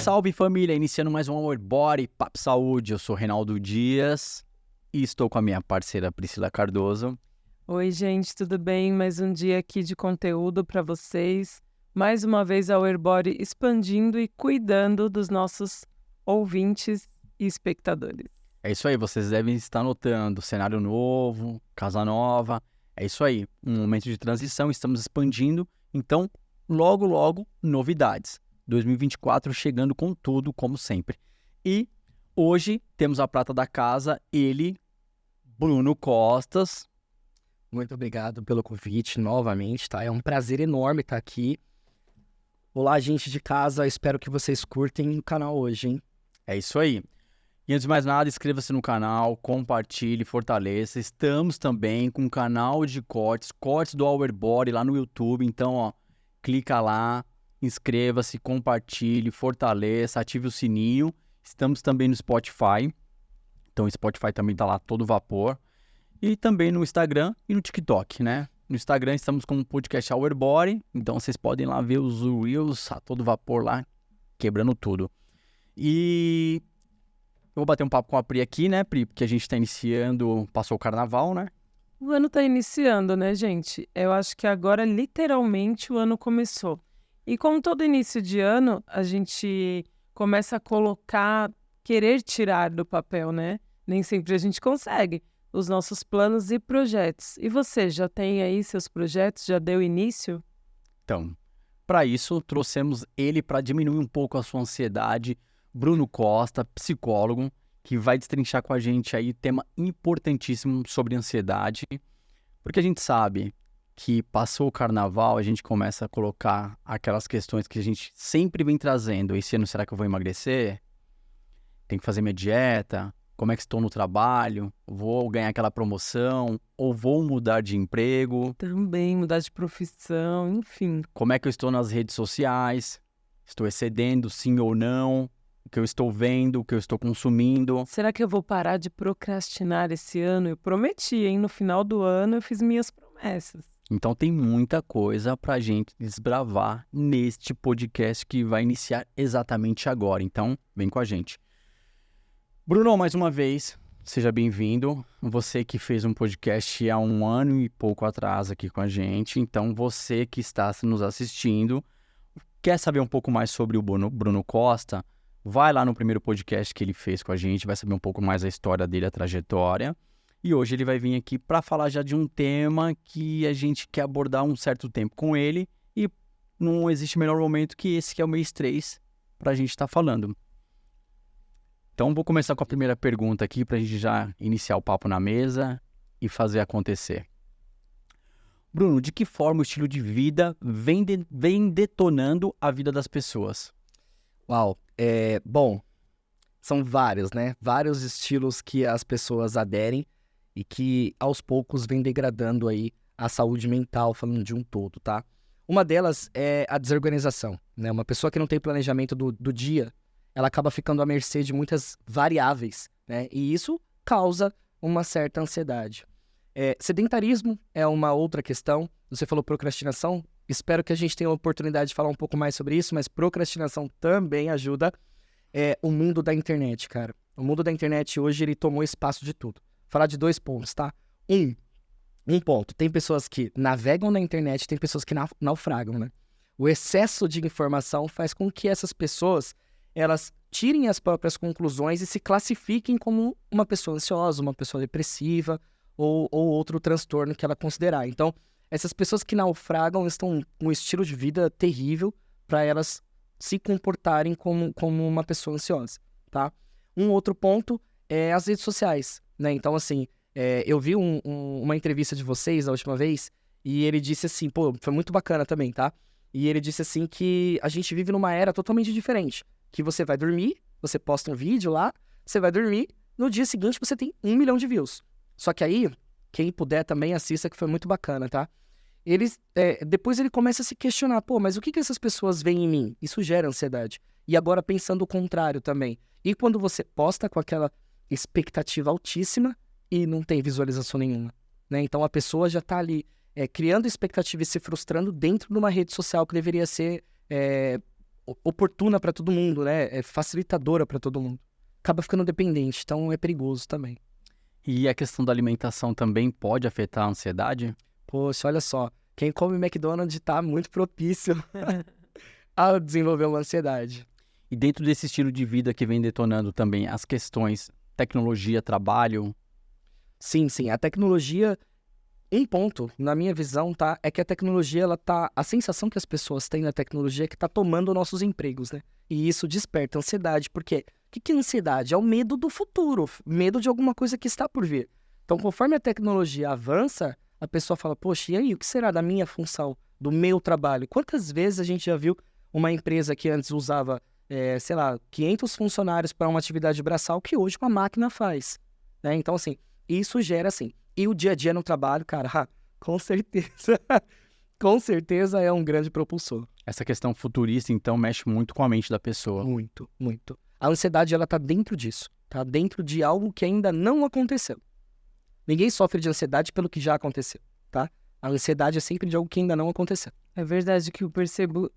Salve família, iniciando mais um Our Body, Papo Saúde, eu sou Reinaldo Dias e estou com a minha parceira Priscila Cardoso. Oi gente, tudo bem? Mais um dia aqui de conteúdo para vocês. Mais uma vez a Our Body expandindo e cuidando dos nossos ouvintes e espectadores. É isso aí, vocês devem estar notando, cenário novo, casa nova, é isso aí, um momento de transição, estamos expandindo, então logo, novidades. 2024 chegando com tudo, como sempre. E hoje temos a prata da casa, ele, Bruno Costas. Muito obrigado pelo convite novamente, tá? É um prazer enorme estar aqui. Olá, gente de casa, espero que vocês curtem o canal hoje, hein? É isso aí. E antes de mais nada, inscreva-se no canal, compartilhe, fortaleça. Estamos também com um canal de cortes do Our Body lá no YouTube. Então, ó, clica lá, inscreva-se, compartilhe, fortaleça, ative o sininho. Estamos também no Spotify. Então, o Spotify também tá lá todo vapor. E também no Instagram e no TikTok, né? No Instagram estamos com o podcast Our Body. Então, vocês podem lá ver os Reels a todo vapor lá, quebrando tudo. E eu vou bater um papo com a Pri aqui, né, Pri? Porque a gente tá iniciando, passou o carnaval, né? O ano tá iniciando, né, gente? Eu acho que agora literalmente o ano começou. E como todo início de ano, a gente começa a colocar, querer tirar do papel, né? Nem sempre a gente consegue os nossos planos e projetos. E você, já tem aí seus projetos? Já deu início? Então, para isso, trouxemos ele para diminuir um pouco a sua ansiedade, Bruno Costa, psicólogo, que vai destrinchar com a gente aí tema importantíssimo sobre ansiedade, porque a gente sabe que passou o carnaval, a gente começa a colocar aquelas questões que a gente sempre vem trazendo. Esse ano, será que eu vou emagrecer? Tem que fazer minha dieta? Como é que estou no trabalho? Vou ganhar aquela promoção? Ou vou mudar de emprego? Também mudar de profissão, enfim. Como é que eu estou nas redes sociais? Estou excedendo, sim ou não? O que eu estou vendo, o que eu estou consumindo? Será que eu vou parar de procrastinar esse ano? Eu prometi, hein? No final do ano eu fiz minhas promessas. Então tem muita coisa pra gente desbravar neste podcast que vai iniciar exatamente agora. Então, vem com a gente. Bruno, mais uma vez, seja bem-vindo. Você que fez um podcast há um ano e pouco atrás aqui com a gente. Então, você que está nos assistindo, quer saber um pouco mais sobre o Bruno Costa? Vai lá no primeiro podcast que ele fez com a gente, vai saber um pouco mais a história dele, a trajetória. E hoje ele vai vir aqui para falar já de um tema que a gente quer abordar há um certo tempo com ele. E não existe melhor momento que esse, que é o mês 3, para a gente estar falando. Então, vou começar com a primeira pergunta aqui para a gente já iniciar o papo na mesa e fazer acontecer. Bruno, de que forma o estilo de vida vem detonando a vida das pessoas? Uau, bom, são vários, né? Vários estilos que as pessoas aderem e que aos poucos vem degradando aí a saúde mental, falando de um todo, tá? Uma delas é a desorganização, né? Uma pessoa que não tem planejamento do dia, ela acaba ficando à mercê de muitas variáveis, né? E isso causa uma certa ansiedade. Sedentarismo é uma outra questão. Você falou procrastinação. Espero que a gente tenha a oportunidade de falar um pouco mais sobre isso, mas procrastinação também ajuda. O mundo da internet, cara. O mundo da internet hoje, ele tomou espaço de tudo. Falar de 2 pontos, tá? Um ponto. Tem pessoas que navegam na internet, tem pessoas que naufragam, né? O excesso de informação faz com que essas pessoas, elas tirem as próprias conclusões e se classifiquem como uma pessoa ansiosa, uma pessoa depressiva ou outro transtorno que ela considerar. Então, essas pessoas que naufragam estão com um estilo de vida terrível para elas se comportarem como uma pessoa ansiosa, tá? Um outro ponto é as redes sociais, né? Então, assim, eu vi uma entrevista de vocês a última vez e ele disse assim, pô, foi muito bacana também, tá? E ele disse assim que a gente vive numa era totalmente diferente, que você vai dormir, você posta um vídeo lá, você vai dormir, no dia seguinte você tem 1 milhão de views. Só que aí, quem puder também assista, que foi muito bacana, tá? Depois ele começa a se questionar, pô, mas o que essas pessoas veem em mim? Isso gera ansiedade. E agora pensando o contrário também. E quando você posta com aquela expectativa altíssima e não tem visualização nenhuma, né? Então a pessoa já tá ali criando expectativa e se frustrando dentro de uma rede social que deveria ser oportuna para todo mundo, né? É facilitadora para todo mundo. Acaba ficando dependente, então é perigoso também. E a questão da alimentação também pode afetar a ansiedade? Poxa, olha só, quem come McDonald's tá muito propício a desenvolver uma ansiedade. E dentro desse estilo de vida que vem detonando também as questões tecnologia, trabalho, Sim, a tecnologia, um ponto, na minha visão, tá? É que a tecnologia, a sensação que as pessoas têm na tecnologia é que tá tomando nossos empregos, né? E isso desperta ansiedade, porque o que é ansiedade? É o medo do futuro, medo de alguma coisa que está por vir. Então, conforme a tecnologia avança, a pessoa fala, poxa, e aí, o que será da minha função, do meu trabalho? Quantas vezes a gente já viu uma empresa que antes usava, 500 funcionários para uma atividade braçal que hoje uma máquina faz, né? Então, assim, isso gera, assim, e o dia a dia no trabalho, cara, com certeza, com certeza é um grande propulsor. essa questão futurista, então, mexe muito com a mente da pessoa. Muito, muito. A ansiedade, ela tá dentro disso, tá dentro de algo que ainda não aconteceu. Ninguém sofre de ansiedade pelo que já aconteceu, tá? A ansiedade é sempre de algo que ainda não aconteceu. É verdade que eu percebo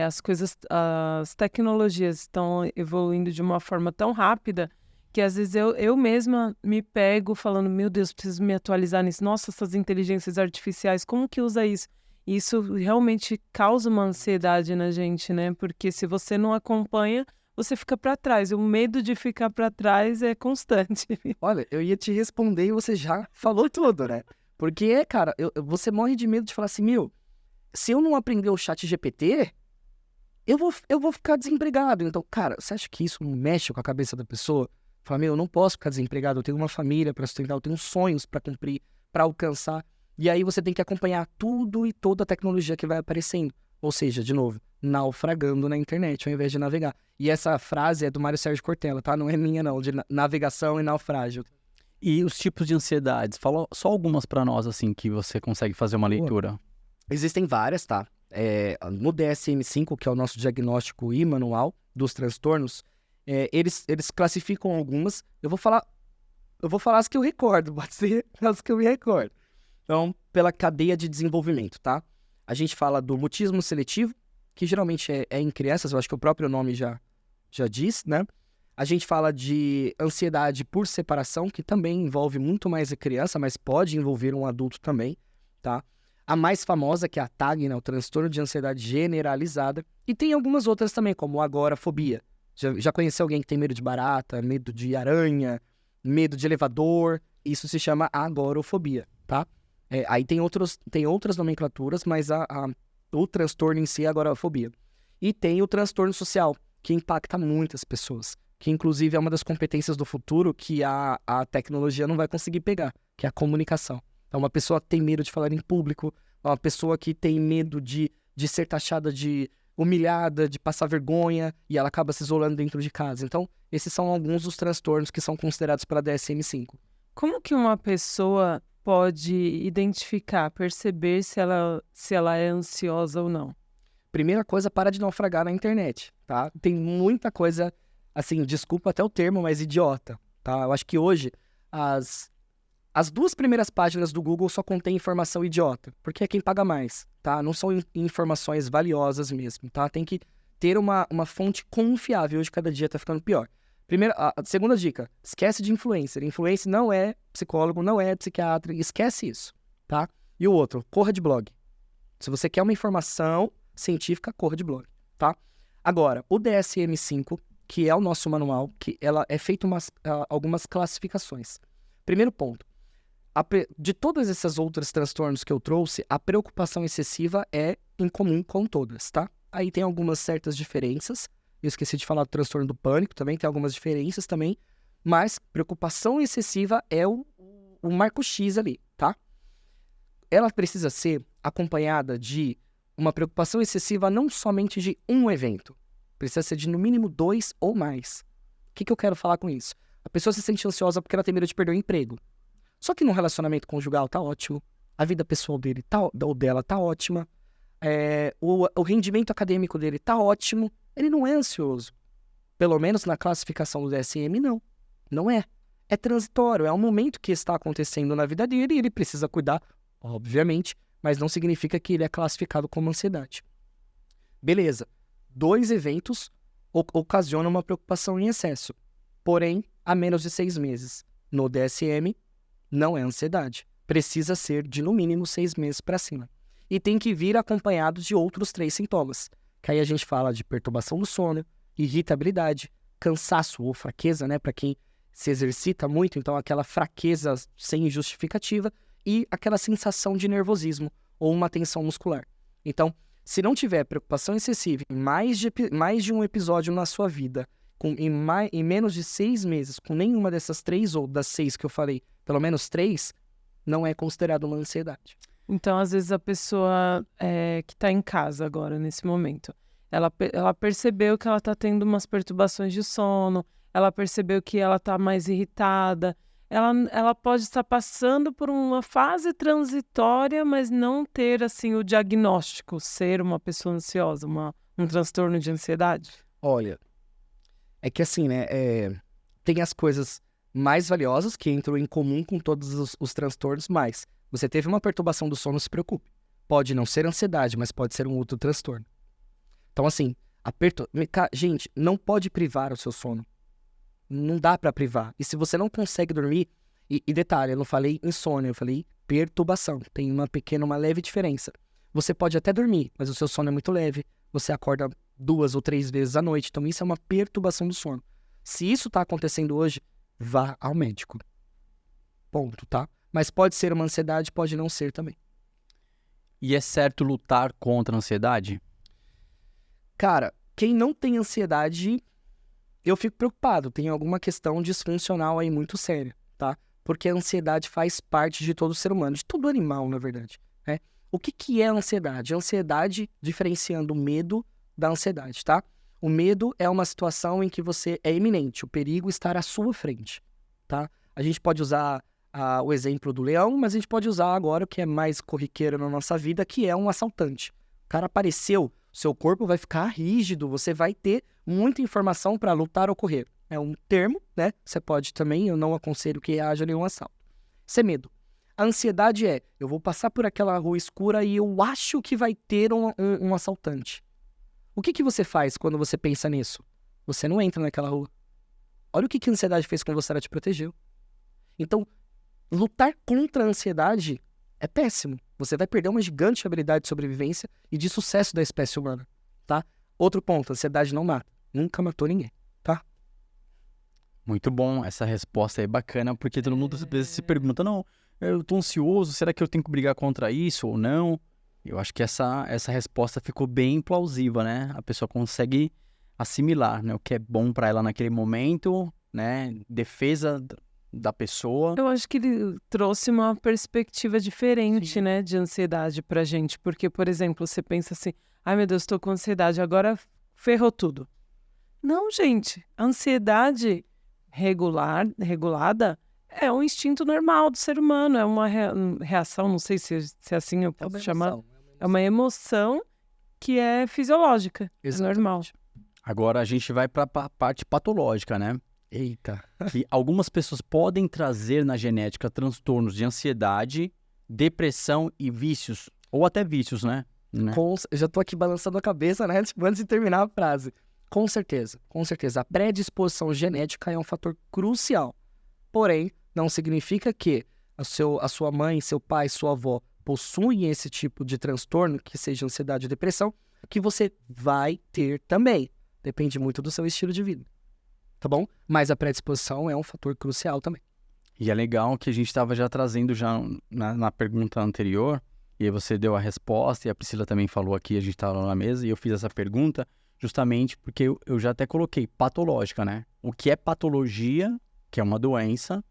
as tecnologias estão evoluindo de uma forma tão rápida que às vezes eu mesma me pego falando, meu Deus, preciso me atualizar nisso. Nossa, essas inteligências artificiais, como que usa isso? E isso realmente causa uma ansiedade na gente, né? Porque se você não acompanha, você fica para trás. O medo de ficar para trás é constante. Olha, eu ia te responder e você já falou tudo, né? Porque, cara, você morre de medo de falar assim, se eu não aprender o chat GPT, eu vou ficar desempregado. Então, cara, você acha que isso não mexe com a cabeça da pessoa? Fala, eu não posso ficar desempregado, eu tenho uma família para sustentar, eu tenho sonhos para cumprir, para alcançar. E aí você tem que acompanhar tudo e toda a tecnologia que vai aparecendo. Ou seja, de novo, naufragando na internet ao invés de navegar. E essa frase é do Mário Sérgio Cortella, tá? Não é minha, não, de navegação e naufrágio. E os tipos de ansiedades? Fala só algumas para nós, assim, que você consegue fazer uma leitura. Existem várias, tá? No DSM-5, que é o nosso diagnóstico e manual dos transtornos, eles classificam algumas. Eu vou falar as que eu recordo, pode ser as que eu me recordo. Então, pela cadeia de desenvolvimento, tá? A gente fala do mutismo seletivo, que geralmente é em crianças, eu acho que o próprio nome já diz, né? A gente fala de ansiedade por separação, que também envolve muito mais a criança, mas pode envolver um adulto também, tá? A mais famosa, que é a TAG, né? O transtorno de ansiedade generalizada. E tem algumas outras também, como a agorafobia. Já conheceu alguém que tem medo de barata, medo de aranha, medo de elevador? Isso se chama agorafobia, tá? Aí tem outras nomenclaturas, mas o transtorno em si é a agorafobia. E tem o transtorno social, que impacta muitas pessoas, que inclusive é uma das competências do futuro que a tecnologia não vai conseguir pegar, que é a comunicação. Então, uma pessoa que tem medo de falar em público, uma pessoa que tem medo de ser taxada de humilhada, de passar vergonha, e ela acaba se isolando dentro de casa. Então, esses são alguns dos transtornos que são considerados pela DSM-5. Como que uma pessoa pode identificar, perceber se ela é ansiosa ou não? Primeira coisa, para de naufragar na internet, tá? Tem muita coisa, assim, desculpa até o termo, mas idiota, tá? Eu acho que hoje as 2 primeiras páginas do Google só contém informação idiota, porque é quem paga mais, tá? Não são informações valiosas mesmo, tá? Tem que ter uma fonte confiável. Hoje, cada dia tá ficando pior. A segunda dica, esquece de influencer. Influencer não é psicólogo, não é psiquiatra, esquece isso, tá? E o outro, corra de blog. Se você quer uma informação científica, corra de blog, tá? Agora, o DSM-5, que é o nosso manual, que ela é feito algumas classificações. Primeiro ponto, de todas essas outras transtornos que eu trouxe, a preocupação excessiva é em comum com todas, tá? Aí tem algumas certas diferenças. Eu esqueci de falar do transtorno do pânico, também tem algumas diferenças também. Mas preocupação excessiva é o marco X ali, tá? Ela precisa ser acompanhada de uma preocupação excessiva não somente de um evento. Precisa ser de no mínimo 2 ou mais. O que eu quero falar com isso? A pessoa se sente ansiosa porque ela tem medo de perder o emprego. Só que no relacionamento conjugal tá ótimo. A vida pessoal dele ou dela tá ótima. O rendimento acadêmico dele tá ótimo. Ele não é ansioso. Pelo menos na classificação do DSM, não. Não é. É transitório. É um momento que está acontecendo na vida dele e ele precisa cuidar, obviamente, mas não significa que ele é classificado como ansiedade. Beleza. 2 eventos ocasionam uma preocupação em excesso. Porém, há menos de 6 meses. No DSM, não é ansiedade. Precisa ser de, no mínimo, 6 meses para cima. E tem que vir acompanhado de outros 3 sintomas. Que aí a gente fala de perturbação do sono, irritabilidade, cansaço ou fraqueza, né? Para quem se exercita muito, então aquela fraqueza sem justificativa e aquela sensação de nervosismo ou uma tensão muscular. Então, se não tiver preocupação excessiva em mais de um episódio na sua vida, em menos de 6 meses, com nenhuma dessas 3 ou das 6 que eu falei, pelo menos 3, não é considerado uma ansiedade. Então, às vezes, a pessoa que está em casa agora, nesse momento, ela percebeu que ela está tendo umas perturbações de sono, ela percebeu que ela está mais irritada, ela pode estar passando por uma fase transitória, mas não ter, assim, o diagnóstico, ser uma pessoa ansiosa, um transtorno de ansiedade? Olha, é que assim, né, tem as coisas mais valiosas que entram em comum com todos os transtornos, mas você teve uma perturbação do sono, se preocupe. Pode não ser ansiedade, mas pode ser um outro transtorno. Então, assim, gente, não pode privar o seu sono. Não dá pra privar. E se você não consegue dormir, e detalhe, eu não falei insônia, eu falei perturbação. Tem uma leve diferença. Você pode até dormir, mas o seu sono é muito leve. Você acorda 2 ou 3 vezes à noite. Então, isso é uma perturbação do sono. Se isso tá acontecendo hoje, vá ao médico. Ponto, tá? Mas pode ser uma ansiedade, pode não ser também. E é certo lutar contra a ansiedade? Cara, quem não tem ansiedade, eu fico preocupado. Tem alguma questão disfuncional aí muito séria, tá? Porque a ansiedade faz parte de todo ser humano, de todo animal, na verdade, né? O que é a ansiedade? A ansiedade, diferenciando o medo da ansiedade, tá? O medo é uma situação em que você é iminente, o perigo estar à sua frente, tá? A gente pode usar o exemplo do leão, mas a gente pode usar agora o que é mais corriqueiro na nossa vida, que é um assaltante. O cara apareceu, seu corpo vai ficar rígido, você vai ter muita informação para lutar ou correr. É um termo, né? Você pode também, eu não aconselho que haja nenhum assalto. Isso é medo. A ansiedade é, eu vou passar por aquela rua escura e eu acho que vai ter um assaltante. O que você faz quando você pensa nisso? Você não entra naquela rua. Olha o que a ansiedade fez com você, ela te protegeu. Então, lutar contra a ansiedade é péssimo. Você vai perder uma gigante habilidade de sobrevivência e de sucesso da espécie humana, tá? Outro ponto, a ansiedade não mata. Nunca matou ninguém, tá? Muito bom, essa resposta é bacana, porque todo mundo às vezes se pergunta, não, eu tô ansioso, será que eu tenho que brigar contra isso ou não? Eu acho que essa resposta ficou bem plausível, né? A pessoa consegue assimilar, né, o que é bom para ela naquele momento, né? Defesa da pessoa. Eu acho que ele trouxe uma perspectiva diferente, Sim. né, de ansiedade pra gente. Porque, por exemplo, você pensa assim, ai meu Deus, tô com ansiedade, agora ferrou tudo. Não, gente, a ansiedade regulada é um instinto normal do ser humano, é uma reação, não sei se assim eu posso chamar. É uma emoção que é fisiológica, é normal. Agora a gente vai para a parte patológica, né? Eita. Que algumas pessoas podem trazer na genética transtornos de ansiedade, depressão e vícios, ou até vícios, né? Eu já tô aqui balançando a cabeça, né? Antes de terminar a frase. Com certeza. A predisposição genética é um fator crucial. Porém, não significa que a sua mãe, seu pai, sua avó possuem esse tipo de transtorno, que seja ansiedade ou depressão, que você vai ter também. Depende muito do seu estilo de vida. Tá bom? Mas a predisposição é um fator crucial também. E é legal que a gente estava já trazendo já na pergunta anterior, e aí você deu a resposta, e a Priscila também falou aqui, a gente estava lá na mesa, e eu fiz essa pergunta justamente porque eu já até coloquei patológica, né? O que é patologia, que é uma doença,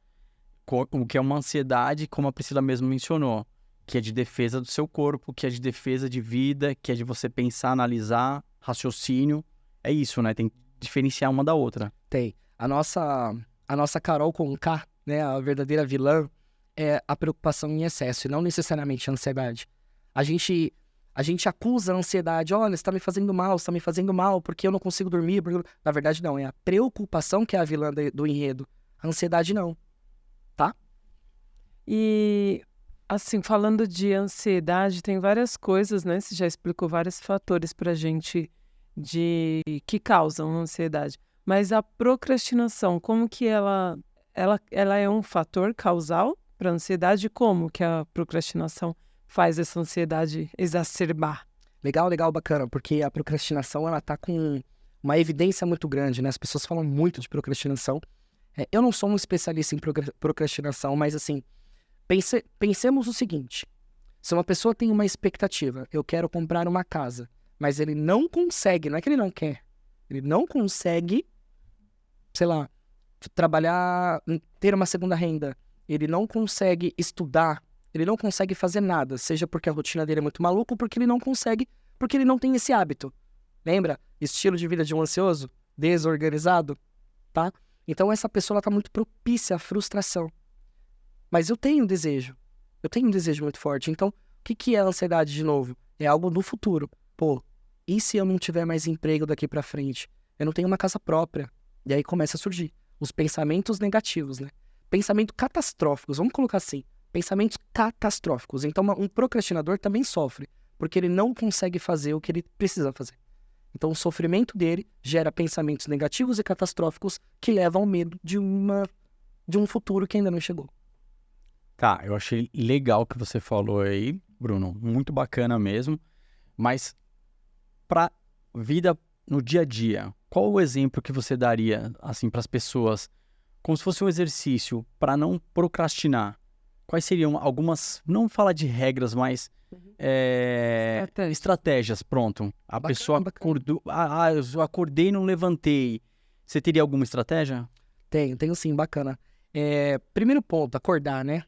o que é uma ansiedade, como a Priscila mesmo mencionou, que é de defesa do seu corpo, que é de defesa de vida, que é de você pensar, analisar, raciocínio. É isso, né? Tem que diferenciar uma da outra. Tem. A nossa Carol com K, né? A verdadeira vilã é a preocupação em excesso, e não necessariamente a ansiedade. A gente acusa a ansiedade, olha, você tá me fazendo mal, porque eu não consigo dormir. Na verdade, não, é a preocupação que é a vilã do enredo. A ansiedade não, tá? E, assim, falando de ansiedade, tem várias coisas, né? Você já explicou vários fatores pra gente que causam ansiedade. Mas a procrastinação, como que ela é um fator causal para a ansiedade? Como que a procrastinação faz essa ansiedade exacerbar? Legal, legal, bacana, porque a procrastinação, ela tá com uma evidência muito grande, né? As pessoas falam muito de procrastinação. Eu não sou um especialista em procrastinação, mas assim, pensemos o seguinte. Se uma pessoa tem uma expectativa, eu quero comprar uma casa, mas ele não consegue, não é que ele não quer, ele não consegue, sei lá, trabalhar, ter uma segunda renda, ele não consegue estudar, ele não consegue fazer nada, seja porque a rotina dele é muito maluca ou porque ele não consegue, porque ele não tem esse hábito. Lembra? Estilo de vida de um ansioso? Desorganizado? Tá? Então essa pessoa está muito propícia à frustração. Mas eu tenho um desejo muito forte. Então, o que é a ansiedade de novo? É algo no futuro. Pô, e se eu não tiver mais emprego daqui pra frente? Eu não tenho uma casa própria. E aí começa a surgir os pensamentos negativos, né? Pensamentos catastróficos, vamos colocar assim. Pensamentos catastróficos. Então, um procrastinador também sofre, porque ele não consegue fazer o que ele precisa fazer. Então, o sofrimento dele gera pensamentos negativos e catastróficos que levam ao medo de um futuro que ainda não chegou. Tá, eu achei legal o que você falou aí, Bruno. Muito bacana mesmo. Mas para vida no dia a dia, qual o exemplo que você daria assim para as pessoas, como se fosse um exercício para não procrastinar? Quais seriam algumas, não fala de regras, mas estratégias, pronto. A Bacana, pessoa bacana. acordou, eu acordei e não levantei. Você teria alguma estratégia? Tenho sim, bacana. Primeiro ponto, acordar, né?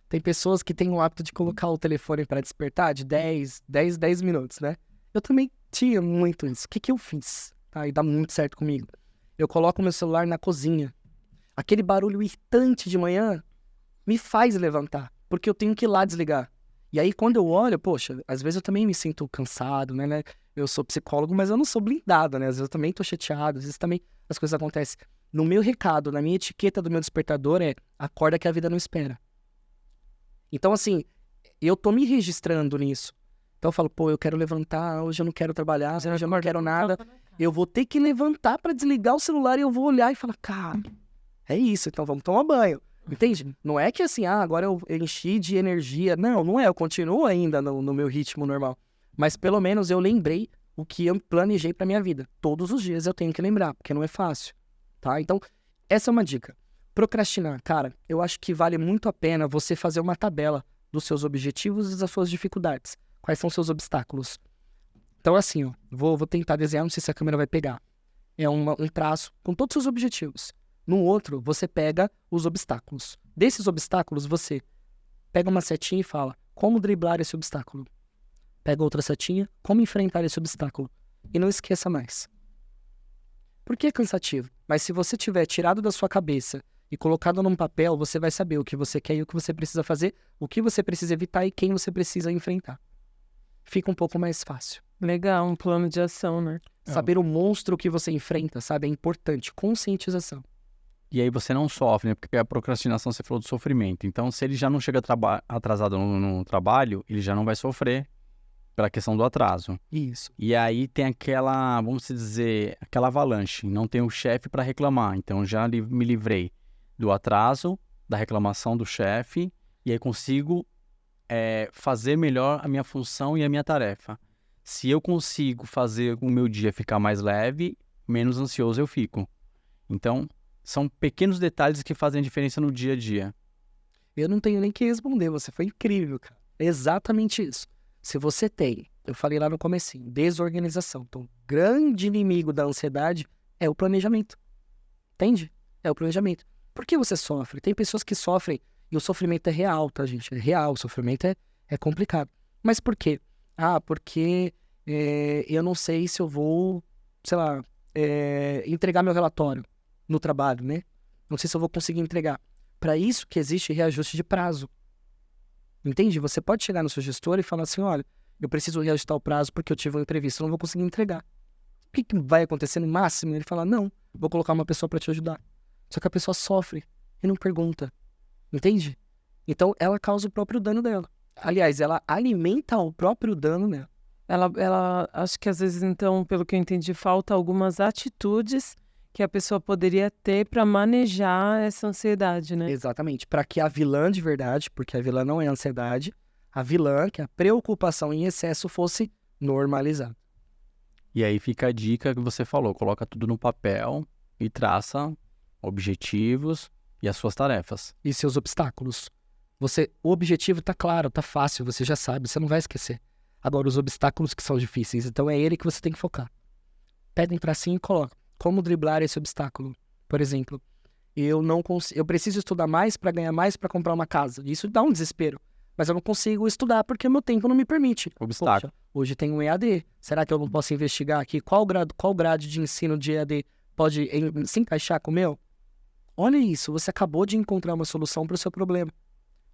Tem pessoas que têm o hábito de colocar o telefone para despertar de 10 minutos, né? Eu também tinha muito isso. O que eu fiz? Tá? E dá muito certo comigo. Eu coloco meu celular na cozinha. Aquele barulho irritante de manhã me faz levantar, porque eu tenho que ir lá desligar. E aí, quando eu olho, poxa, às vezes eu também me sinto cansado, né? Eu sou psicólogo, mas eu não sou blindado, né? Às vezes eu também tô chateado, às vezes também as coisas acontecem. No meu recado, na minha etiqueta do meu despertador acorda que a vida não espera. Então, assim, eu tô me registrando nisso. Então eu falo, pô, eu quero levantar, hoje eu não quero trabalhar, hoje eu não quero nada. Eu vou ter que levantar pra desligar o celular e eu vou olhar e falar, cara, é isso, então vamos tomar banho. Entende? Não é que assim, agora eu enchi de energia. Não é, eu continuo ainda no meu ritmo normal. Mas pelo menos eu lembrei o que eu planejei pra minha vida. Todos os dias eu tenho que lembrar, porque não é fácil, tá? Então, essa é uma dica. Procrastinar, cara, eu acho que vale muito a pena você fazer uma tabela dos seus objetivos e das suas dificuldades. Quais são os seus obstáculos? Então, assim, ó, vou tentar desenhar, não sei se a câmera vai pegar. É um traço com todos os seus objetivos. No outro, você pega os obstáculos. Desses obstáculos, você pega uma setinha e fala, como driblar esse obstáculo? Pega outra setinha, como enfrentar esse obstáculo? E não esqueça mais. Porque é cansativo, mas se você tiver tirado da sua cabeça e colocado num papel, você vai saber o que você quer e o que você precisa fazer, o que você precisa evitar e quem você precisa enfrentar. Fica um pouco mais fácil. Legal, um plano de ação, né? Saber o monstro que você enfrenta, sabe? É importante. Conscientização. E aí você não sofre, né? Porque a procrastinação, você falou do sofrimento. Então, se ele já não chega atrasado no trabalho, ele já não vai sofrer pela questão do atraso. Isso. E aí tem aquela, vamos dizer, aquela avalanche. Não tem o chefe para reclamar. Então, já me livrei do atraso, da reclamação do chefe, e aí consigo fazer melhor a minha função e a minha tarefa. Se eu consigo fazer o meu dia ficar mais leve, menos ansioso eu fico. Então, são pequenos detalhes que fazem a diferença no dia a dia. Eu não tenho nem que responder, você foi incrível, cara. É exatamente isso. Se você tem, eu falei lá no comecinho, desorganização. Então, o grande inimigo da ansiedade é o planejamento. Entende? É o planejamento. Por que você sofre? Tem pessoas que sofrem, e o sofrimento é real, tá, gente? É real, o sofrimento é complicado. Mas por quê? Porque eu não sei se eu vou, sei lá, entregar meu relatório no trabalho, né? Não sei se eu vou conseguir entregar. Para isso que existe reajuste de prazo. Entende? Você pode chegar no seu gestor e falar assim, olha, eu preciso reajustar o prazo porque eu tive um imprevisto, eu não vou conseguir entregar. O que vai acontecer no máximo? Ele fala, não, vou colocar uma pessoa para te ajudar. Só que a pessoa sofre e não pergunta. Entende? Então, ela causa o próprio dano dela. Aliás, ela alimenta o próprio dano dela. Acho que às vezes, então, pelo que eu entendi, falta algumas atitudes que a pessoa poderia ter para manejar essa ansiedade, né? Exatamente. Para que a vilã de verdade, porque a vilã não é a ansiedade, a vilã, que é a preocupação em excesso, fosse normalizada. E aí fica a dica que você falou, coloca tudo no papel e traça objetivos e as suas tarefas. E seus obstáculos. O objetivo tá claro, tá fácil, você já sabe, você não vai esquecer. Agora, os obstáculos que são difíceis, então é ele que você tem que focar. Pedem para si e coloca. Como driblar esse obstáculo? Por exemplo, eu preciso estudar mais para ganhar mais para comprar uma casa. Isso dá um desespero. Mas eu não consigo estudar porque o meu tempo não me permite. Obstáculo. Poxa, hoje tem um EAD. Será que eu não posso investigar aqui qual grade de ensino de EAD pode se encaixar com o meu? Olha isso, você acabou de encontrar uma solução para o seu problema.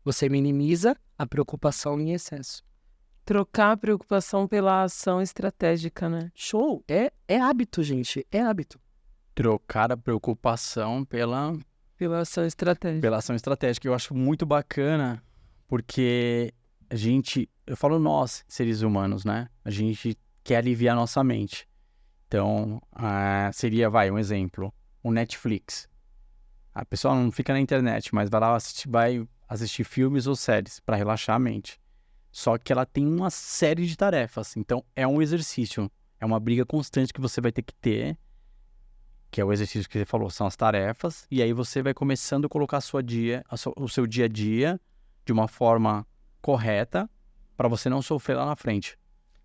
Você minimiza a preocupação em excesso. Trocar a preocupação pela ação estratégica, né? Show! É hábito, gente. É hábito. Trocar a preocupação pela Ação estratégica. ação estratégica. Eu acho muito bacana, porque eu falo nós, seres humanos, né? A gente quer aliviar nossa mente. Então, seria, um exemplo, o Netflix. A pessoa não fica na internet, mas vai assistir filmes ou séries para relaxar a mente. Só que ela tem uma série de tarefas. Então, é um exercício. É uma briga constante que você vai ter que ter, que é o exercício que você falou, são as tarefas. E aí você vai começando a colocar o seu dia a dia de uma forma correta para você não sofrer lá na frente.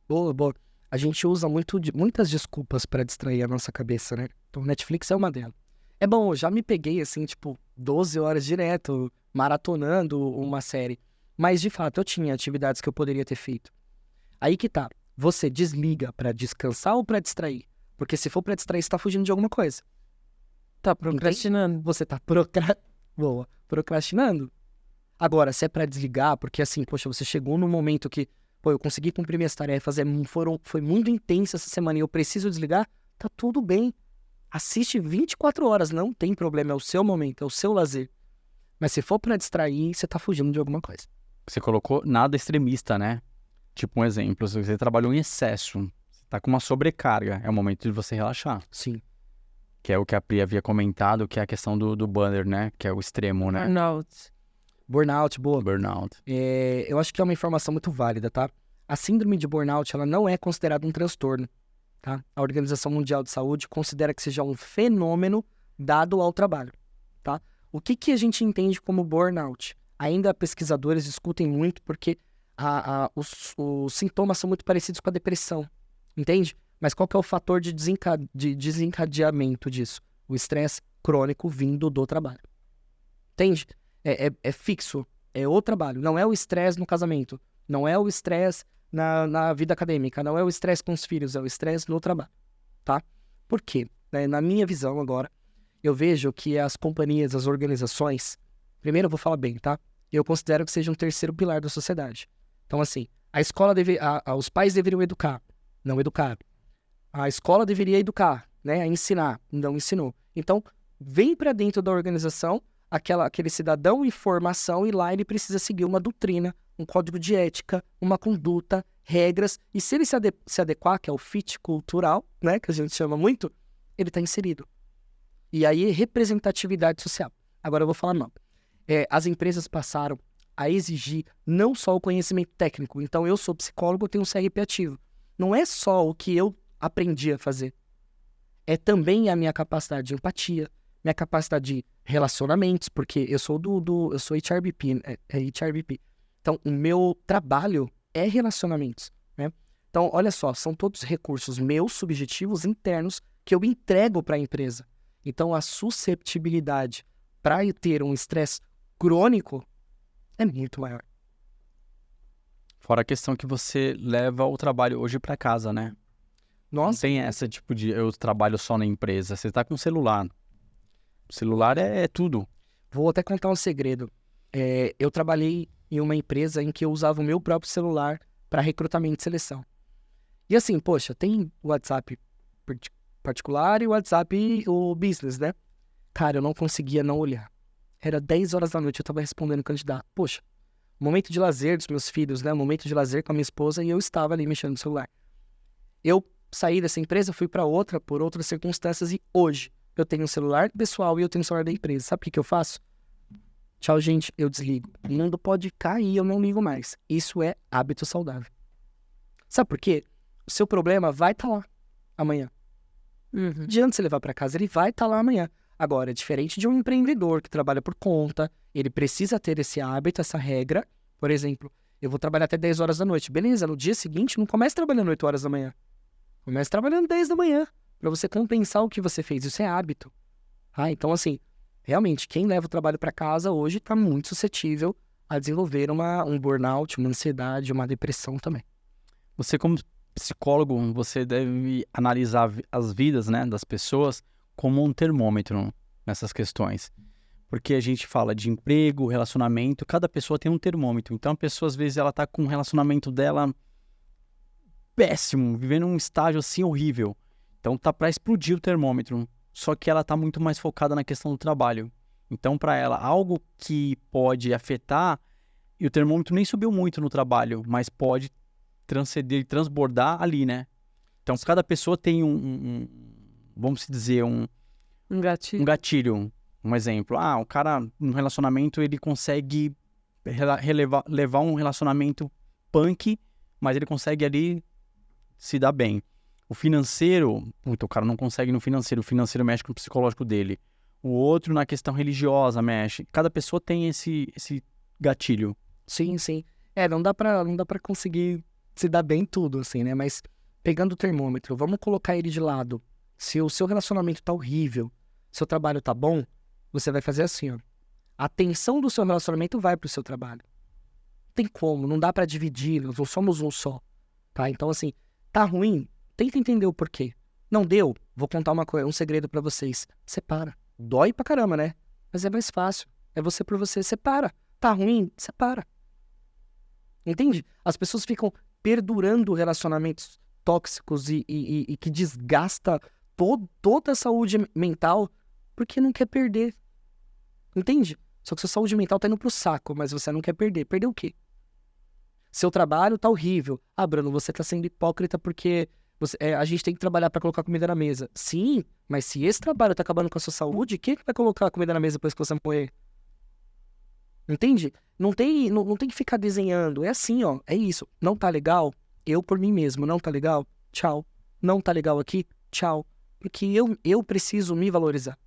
Boa, boa. A gente usa muitas desculpas para distrair a nossa cabeça, né? Então, Netflix é uma delas. É bom, eu já me peguei, assim, 12 horas direto, maratonando uma série. Mas, de fato, eu tinha atividades que eu poderia ter feito. Aí que tá. Você desliga pra descansar ou pra distrair? Porque se for pra distrair, você tá fugindo de alguma coisa. Tá procrastinando. Você tá procrastinando. Agora, se é pra desligar, porque assim, poxa, você chegou num momento que, eu consegui cumprir minhas tarefas, foi muito intensa essa semana e eu preciso desligar, tá tudo bem. Assiste 24 horas, não tem problema, é o seu momento, é o seu lazer. Mas se for pra distrair, você tá fugindo de alguma coisa. Você colocou nada extremista, né? Tipo um exemplo, se você trabalhou em excesso, você tá com uma sobrecarga, é o momento de você relaxar. Sim. Que é o que a Pri havia comentado, que é a questão do burner, né? Que é o extremo, né? Burnout, boa. Burnout. Eu acho que é uma informação muito válida, tá? A síndrome de burnout, ela não é considerada um transtorno, tá? A Organização Mundial de Saúde considera que seja um fenômeno dado ao trabalho, tá? O que a gente entende como burnout? Ainda pesquisadores discutem muito porque os sintomas são muito parecidos com a depressão, entende? Mas qual que é o fator de desencadeamento disso? O estresse crônico vindo do trabalho. Entende? É fixo, é o trabalho. Não é o estresse no casamento, não é o estresse na vida acadêmica, não é o estresse com os filhos, é o estresse no trabalho, tá? Por quê? Na minha visão agora, eu vejo que as companhias, as organizações, primeiro eu vou falar bem, tá? Eu considero que seja um terceiro pilar da sociedade. Então, assim, os pais deveriam educar, não educaram. A escola deveria educar, né? Ensinar, não ensinou. Então, vem para dentro da organização aquele cidadão em formação e lá ele precisa seguir uma doutrina, um código de ética, uma conduta, regras. E se ele se adequar, que é o fit cultural, né? Que a gente chama muito, ele está inserido. E aí, representatividade social. Agora eu vou falar não. As empresas passaram a exigir não só o conhecimento técnico. Então, eu sou psicólogo, eu tenho um CRP ativo. Não é só o que eu aprendi a fazer. É também a minha capacidade de empatia, minha capacidade de relacionamentos, porque eu sou eu sou HRBP, HRBP. Então, o meu trabalho é relacionamentos, né? Então, olha só, são todos recursos meus, subjetivos, internos, que eu entrego para a empresa. Então, a susceptibilidade para ter um estresse crônico é muito maior. Fora a questão que você leva o trabalho hoje para casa, né? Nossa. Não tem essa tipo de eu trabalho só na empresa. Você tá com o celular. O celular é tudo. Vou até contar um segredo. Eu trabalhei em uma empresa em que eu usava o meu próprio celular para recrutamento e seleção. E assim, poxa, tem o WhatsApp particular e o WhatsApp o business, né? Cara, eu não conseguia não olhar. Era 10 horas da noite, eu tava respondendo o candidato. Poxa, momento de lazer dos meus filhos, né? Momento de lazer com a minha esposa e eu estava ali mexendo no celular. Eu saí dessa empresa, fui para outra por outras circunstâncias e hoje eu tenho um celular pessoal e eu tenho um celular da empresa. Sabe o que que eu faço? Tchau, gente, eu desligo. O mundo pode cair, eu não ligo mais. Isso é hábito saudável. Sabe por quê? O seu problema vai estar lá amanhã. Não adianta você levar para casa, ele vai estar lá amanhã. Agora, é diferente de um empreendedor que trabalha por conta, ele precisa ter esse hábito, essa regra. Por exemplo, eu vou trabalhar até 10 horas da noite. Beleza, no dia seguinte, não comece trabalhando 8 horas da manhã. Comece trabalhando 10 da manhã, para você compensar o que você fez. Isso é hábito. Então, assim, realmente, quem leva o trabalho para casa hoje está muito suscetível a desenvolver um burnout, uma ansiedade, uma depressão também. Você, como psicólogo, você deve analisar as vidas, né, das pessoas como um termômetro nessas questões. Porque a gente fala de emprego, relacionamento, cada pessoa tem um termômetro. Então, a pessoa, às vezes, ela tá com o relacionamento dela péssimo, vivendo um estágio assim horrível. Então, tá para explodir o termômetro. Só que ela tá muito mais focada na questão do trabalho. Então, para ela, algo que pode afetar, e o termômetro nem subiu muito no trabalho, mas pode transcender e transbordar ali, né? Então, cada pessoa tem vamos dizer, um gatilho. Um exemplo. O cara, no relacionamento, ele consegue levar um relacionamento punk, mas ele consegue ali se dar bem. O financeiro, o cara não consegue no financeiro, o financeiro mexe com o psicológico dele. O outro na questão religiosa mexe. Cada pessoa tem esse gatilho. Sim. Não dá pra conseguir se dar bem tudo, assim, né? Mas pegando o termômetro, vamos colocar ele de lado. Se o seu relacionamento tá horrível, seu trabalho tá bom, você vai fazer assim, ó. A atenção do seu relacionamento vai pro seu trabalho. Não tem como, não dá pra dividir, nós não somos um só, tá? Então, assim, tá ruim? Tenta entender o porquê. Não deu? Vou contar um segredo pra vocês. Separa. Dói pra caramba, né? Mas é mais fácil. É você por você. Separa. Tá ruim? Separa. Entende? As pessoas ficam perdurando relacionamentos tóxicos e que desgasta toda a saúde mental porque não quer perder. Entende? Só que sua saúde mental tá indo pro saco, mas você não quer perder. Perder o quê? Seu trabalho tá horrível. Bruno, você tá sendo hipócrita porque a gente tem que trabalhar pra colocar comida na mesa. Sim, mas se esse trabalho tá acabando com a sua saúde, quem vai colocar comida na mesa depois que você morrer? Entende? Não tem que ficar desenhando. É assim, ó. É isso. Não tá legal? Eu por mim mesmo. Não tá legal? Tchau. Não tá legal aqui? Tchau. Porque eu preciso me valorizar.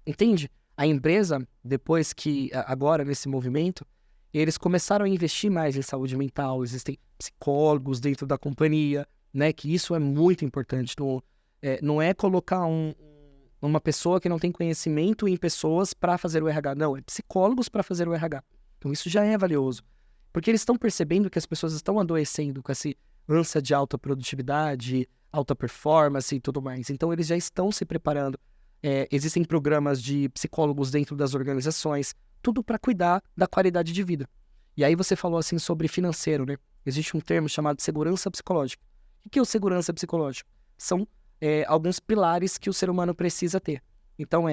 Entende? A empresa, depois que, agora nesse movimento, eles começaram a investir mais em saúde mental. Existem psicólogos dentro da companhia, né? Que isso é muito importante. Não é colocar uma pessoa que não tem conhecimento em pessoas para fazer o RH. Não, é psicólogos para fazer o RH. Então isso já é valioso. Porque eles estão percebendo que as pessoas estão adoecendo com essa ânsia de alta produtividade, alta performance e tudo mais. Então eles já estão se preparando. Existem programas de psicólogos dentro das organizações, tudo para cuidar da qualidade de vida. E aí você falou assim sobre financeiro, né? Existe um termo chamado segurança psicológica. O que é o segurança psicológica? São alguns pilares que o ser humano precisa ter. Então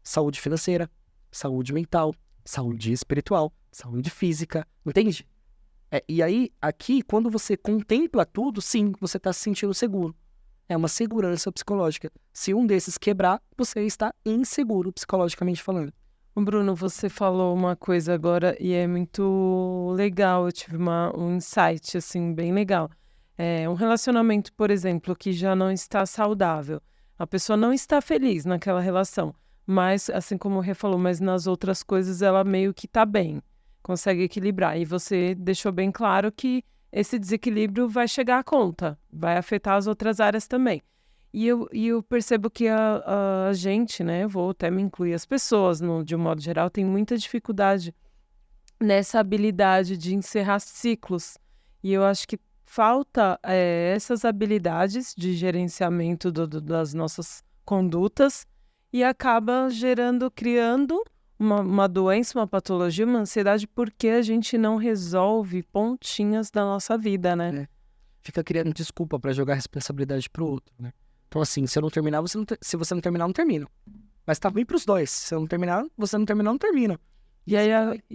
saúde financeira, saúde mental, saúde espiritual, saúde física, entende? E aí, aqui, quando você contempla tudo, sim, você está se sentindo seguro. É uma segurança psicológica. Se um desses quebrar, você está inseguro psicologicamente falando. Bruno, você falou uma coisa agora e é muito legal. Eu tive um insight, assim, bem legal. Um relacionamento, por exemplo, que já não está saudável. A pessoa não está feliz naquela relação. Mas, assim como o Rê falou, mas nas outras coisas ela meio que está bem. Consegue equilibrar. E você deixou bem claro que esse desequilíbrio vai chegar à conta. Vai afetar as outras áreas também. E eu percebo que a gente, né, vou até me incluir as pessoas, de um modo geral, tem muita dificuldade nessa habilidade de encerrar ciclos. E eu acho que falta essas habilidades de gerenciamento das nossas condutas e acaba criando uma doença, uma patologia, uma ansiedade, porque a gente não resolve pontinhas da nossa vida, né? Fica criando desculpa para jogar a responsabilidade pro outro, né? Então, assim, se eu não terminar, se você não terminar, não termina. Mas tá ruim pros dois. Se eu não terminar, você não terminar, não termina. E aí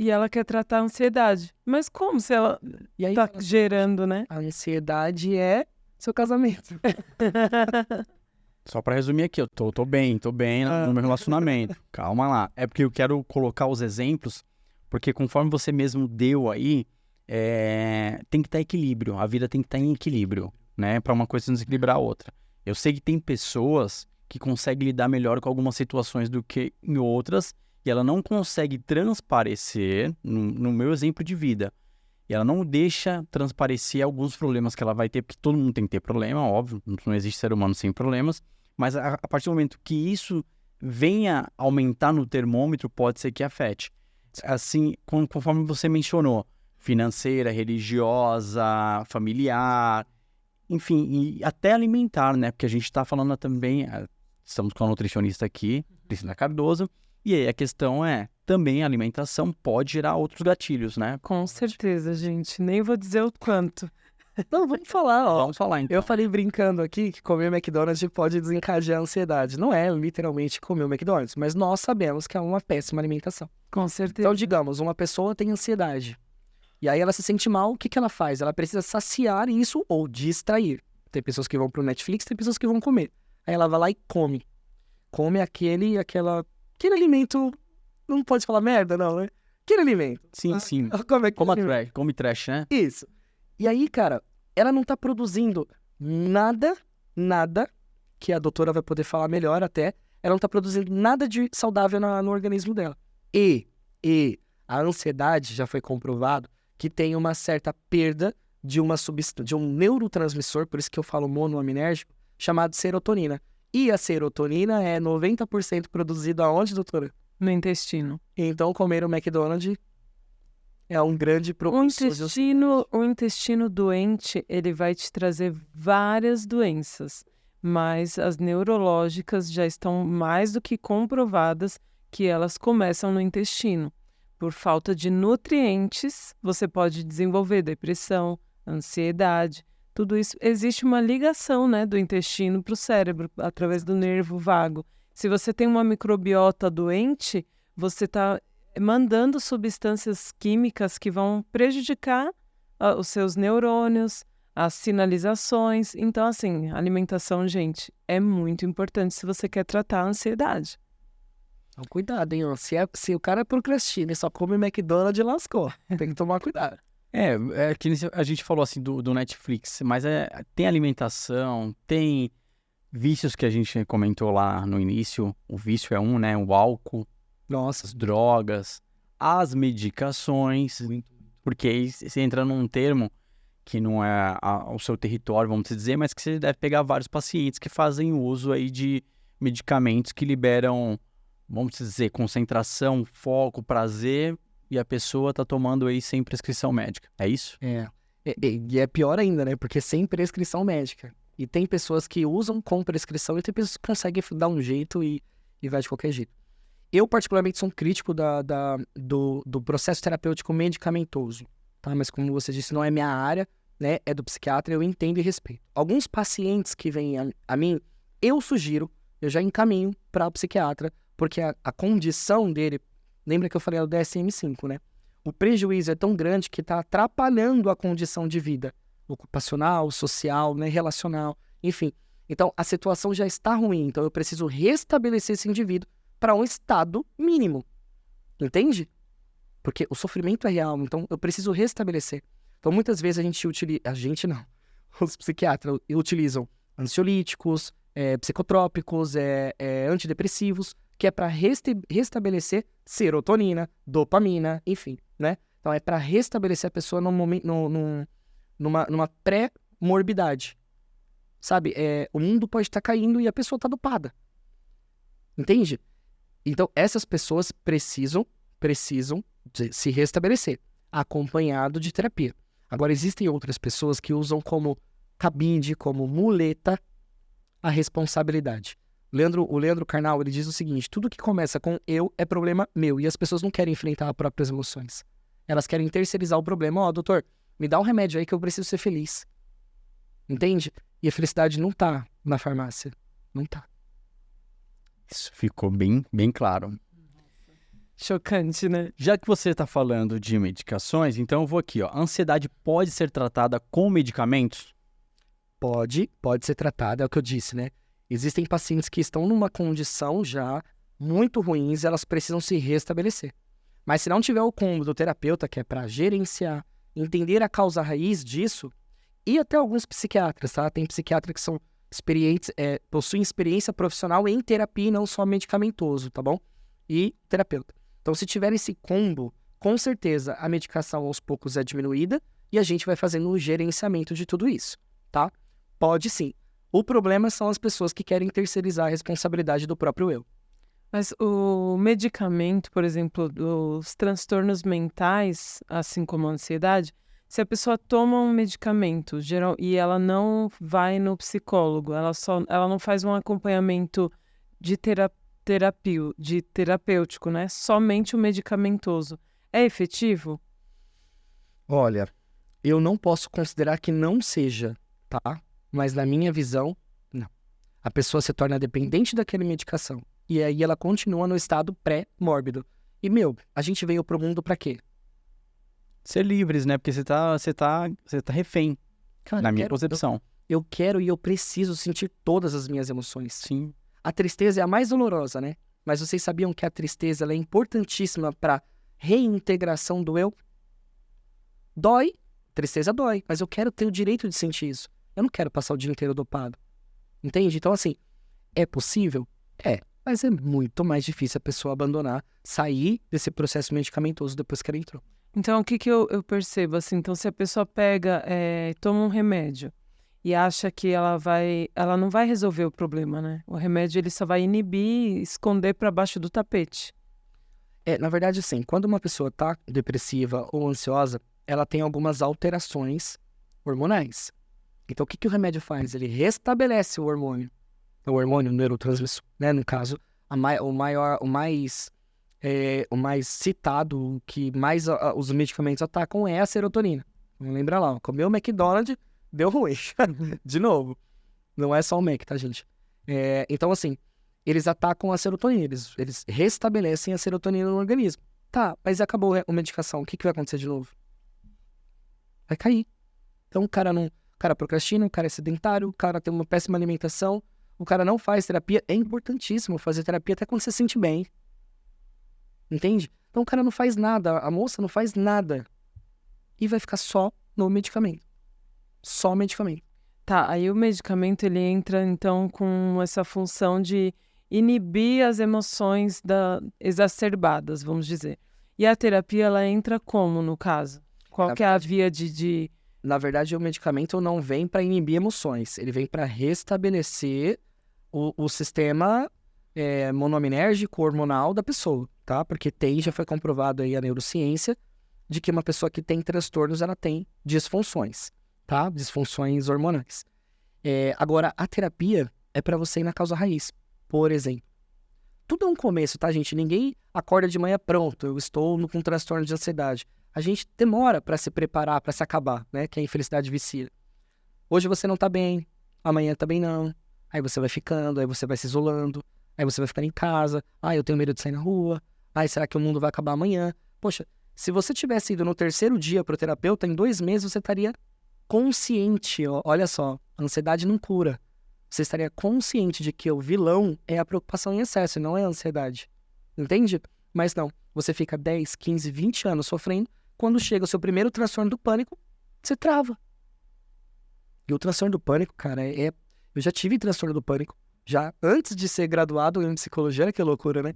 ela quer tratar a ansiedade. Mas como se ela tá gerando, né? A ansiedade é seu casamento. Só pra resumir aqui, eu tô bem no meu relacionamento. Calma lá. É porque eu quero colocar os exemplos, porque conforme você mesmo deu aí, tem que estar equilíbrio. A vida tem que estar em equilíbrio, né? Pra uma coisa não desequilibrar a outra. Eu sei que tem pessoas que conseguem lidar melhor com algumas situações do que em outras, e ela não consegue transparecer, no meu exemplo de vida, e ela não deixa transparecer alguns problemas que ela vai ter, porque todo mundo tem que ter problema, óbvio, não existe ser humano sem problemas, mas a partir do momento que isso venha aumentar no termômetro, pode ser que afete. Assim, conforme você mencionou, financeira, religiosa, familiar, enfim, e até alimentar, né? Porque a gente está falando também, estamos com a nutricionista aqui, Priscila Cardoso, e aí a questão também a alimentação pode gerar outros gatilhos, né? Com certeza, gente. Nem vou dizer o quanto. Não, vamos falar, ó. Vamos falar então. Eu falei brincando aqui que comer McDonald's pode desencadear a ansiedade. Não é literalmente comer o McDonald's, mas nós sabemos que é uma péssima alimentação. Com certeza. Então, digamos, uma pessoa tem ansiedade. E aí ela se sente mal, o que que ela faz? Ela precisa saciar isso ou distrair. Tem pessoas que vão pro Netflix, tem pessoas que vão comer. Aí ela vai lá e come. Come aquele alimento... Não pode falar merda, não, né? Aquele alimento. Sim. Come trash, né? Isso. E aí, cara, ela não tá produzindo nada, que a doutora vai poder falar melhor até, ela não tá produzindo nada de saudável no organismo dela. E a ansiedade já foi comprovado que tem uma certa perda de um neurotransmissor, por isso que eu falo monoaminérgico, chamado serotonina. E a serotonina é 90% produzida aonde, doutora? No intestino. Então, comer o McDonald's é um grande propulsor. O intestino doente, ele vai te trazer várias doenças, mas as neurológicas já estão mais do que comprovadas que elas começam no intestino. Por falta de nutrientes, você pode desenvolver depressão, ansiedade, tudo isso. Existe uma ligação, né, do intestino para o cérebro, através do nervo vago. Se você tem uma microbiota doente, você está mandando substâncias químicas que vão prejudicar os seus neurônios, as sinalizações. Então, assim, alimentação, gente, é muito importante se você quer tratar a ansiedade. Então, cuidado, hein? Se o cara procrastina e só come McDonald's, lascou. Tem que tomar cuidado. É que a gente falou assim do Netflix, mas tem alimentação, tem vícios que a gente comentou lá no início. O vício é um, né? O álcool, as drogas, as medicações, porque aí você entra num termo que não é o seu território, vamos dizer, mas que você deve pegar vários pacientes que fazem uso aí de medicamentos que liberam, vamos dizer, concentração, foco, prazer, e a pessoa tá tomando aí sem prescrição médica. É isso? E é pior ainda, né? Porque sem prescrição médica. E tem pessoas que usam com prescrição e tem pessoas que conseguem dar um jeito e vai de qualquer jeito. Eu, particularmente, sou um crítico do processo terapêutico medicamentoso, tá? Mas, como você disse, não é minha área, né? É do psiquiatra, eu entendo e respeito. Alguns pacientes que vêm a mim, eu já encaminho para o psiquiatra, porque a condição dele... Lembra que eu falei do DSM-5, né? O prejuízo é tão grande que está atrapalhando a condição de vida ocupacional, social, né, relacional, enfim. Então, a situação já está ruim. Então, eu preciso restabelecer esse indivíduo para um estado mínimo. Entende? Porque o sofrimento é real. Então, eu preciso restabelecer. Então, muitas vezes os psiquiatras utilizam ansiolíticos, psicotrópicos, antidepressivos, que é para restabelecer serotonina, dopamina, enfim, né? Então é para restabelecer a pessoa numa pré-morbidade, sabe? O mundo pode estar caindo e a pessoa está dopada, entende? Então essas pessoas precisam de se restabelecer, acompanhado de terapia. Agora existem outras pessoas que usam como cabide, como muleta, a responsabilidade. O Leandro Carnal, ele diz o seguinte: tudo que começa com eu é problema meu. E as pessoas não querem enfrentar as próprias emoções. Elas querem terceirizar o problema. Doutor, me dá um remédio aí que eu preciso ser feliz. Entende? E a felicidade não tá na farmácia. Não tá. Isso ficou bem, bem claro. Chocante, né? Já que você está falando de medicações, então eu vou aqui, ó. A ansiedade pode ser tratada com medicamentos? Pode ser tratada, é o que eu disse, né? Existem pacientes que estão numa condição já muito ruins e elas precisam se restabelecer. Mas se não tiver o combo do terapeuta, que é para gerenciar, entender a causa raiz disso, e até alguns psiquiatras, tá? Tem psiquiatras que são experientes, possuem experiência profissional em terapia e não só medicamentoso, tá bom? E terapeuta. Então, se tiver esse combo, com certeza a medicação aos poucos é diminuída e a gente vai fazendo o gerenciamento de tudo isso, tá? Pode sim. O problema são as pessoas que querem terceirizar a responsabilidade do próprio eu. Mas o medicamento, por exemplo, dos transtornos mentais, assim como a ansiedade, se a pessoa toma um medicamento e ela não vai no psicólogo, ela não faz um acompanhamento de terapêutico, né? Somente o medicamentoso. É efetivo? Olha, eu não posso considerar que não seja, tá? Mas na minha visão, não. A pessoa se torna dependente daquela medicação. E aí ela continua no estado pré-mórbido. E, a gente veio pro mundo pra quê? Ser livres, né? Porque você tá refém, Cara, na minha concepção. Eu quero e eu preciso sentir todas as minhas emoções. Sim. A tristeza é a mais dolorosa, né? Mas vocês sabiam que a tristeza ela é importantíssima pra reintegração do eu? Dói, tristeza dói, mas eu quero ter o direito de sentir isso. Eu não quero passar o dia inteiro dopado. Entende? Então, assim, é possível? É. Mas é muito mais difícil a pessoa abandonar, sair desse processo medicamentoso depois que ela entrou. Então, o que eu percebo, assim? Então, se a pessoa pega, toma um remédio e acha que ela não vai resolver o problema, né? O remédio, ele só vai inibir, esconder para baixo do tapete. Na verdade, assim, quando uma pessoa tá depressiva ou ansiosa, ela tem algumas alterações hormonais. Então, o que o remédio faz? Ele restabelece o hormônio neurotransmissor, né? No caso, o mais citado, o que mais os medicamentos atacam é a serotonina. Vamos lembrar lá, comeu o McDonald's, deu ruim. De novo, não é só o Mac, tá, gente? Então, assim, eles atacam a serotonina, eles restabelecem a serotonina no organismo. Tá, mas acabou a medicação, o que vai acontecer de novo? Vai cair. Então, o cara procrastina, o cara é sedentário, o cara tem uma péssima alimentação, o cara não faz terapia. É importantíssimo fazer terapia até quando você se sente bem. Entende? Então o cara não faz nada, a moça não faz nada. E vai ficar só no medicamento. Só medicamento. Tá, aí o medicamento ele entra então com essa função de inibir as emoções exacerbadas, vamos dizer. E a terapia ela entra como no caso? Qual que é a via de... Na verdade, o medicamento não vem para inibir emoções, ele vem para restabelecer o sistema monoaminérgico hormonal da pessoa, tá? Porque já foi comprovado aí a neurociência de que uma pessoa que tem transtornos, ela tem disfunções, tá? Disfunções hormonais. Agora, a terapia é para você ir na causa raiz, por exemplo. Tudo é um começo, tá, gente? Ninguém acorda de manhã pronto, eu estou com um transtorno de ansiedade. A gente demora para se preparar, para se acabar, né? Que a infelicidade vicia. Hoje você não tá bem, amanhã também não. Aí você vai ficando, aí você vai se isolando, aí você vai ficar em casa. Eu tenho medo de sair na rua. Será que o mundo vai acabar amanhã? Poxa, se você tivesse ido no 3º dia pro terapeuta, em 2 meses você estaria consciente. Olha só, a ansiedade não cura. Você estaria consciente de que o vilão é a preocupação em excesso, não é a ansiedade. Entende? Mas não, você fica 10, 15, 20 anos sofrendo. Quando chega o seu primeiro transtorno do pânico, você trava. E o transtorno do pânico, cara, eu já tive transtorno do pânico, já antes de ser graduado em psicologia, que loucura, né?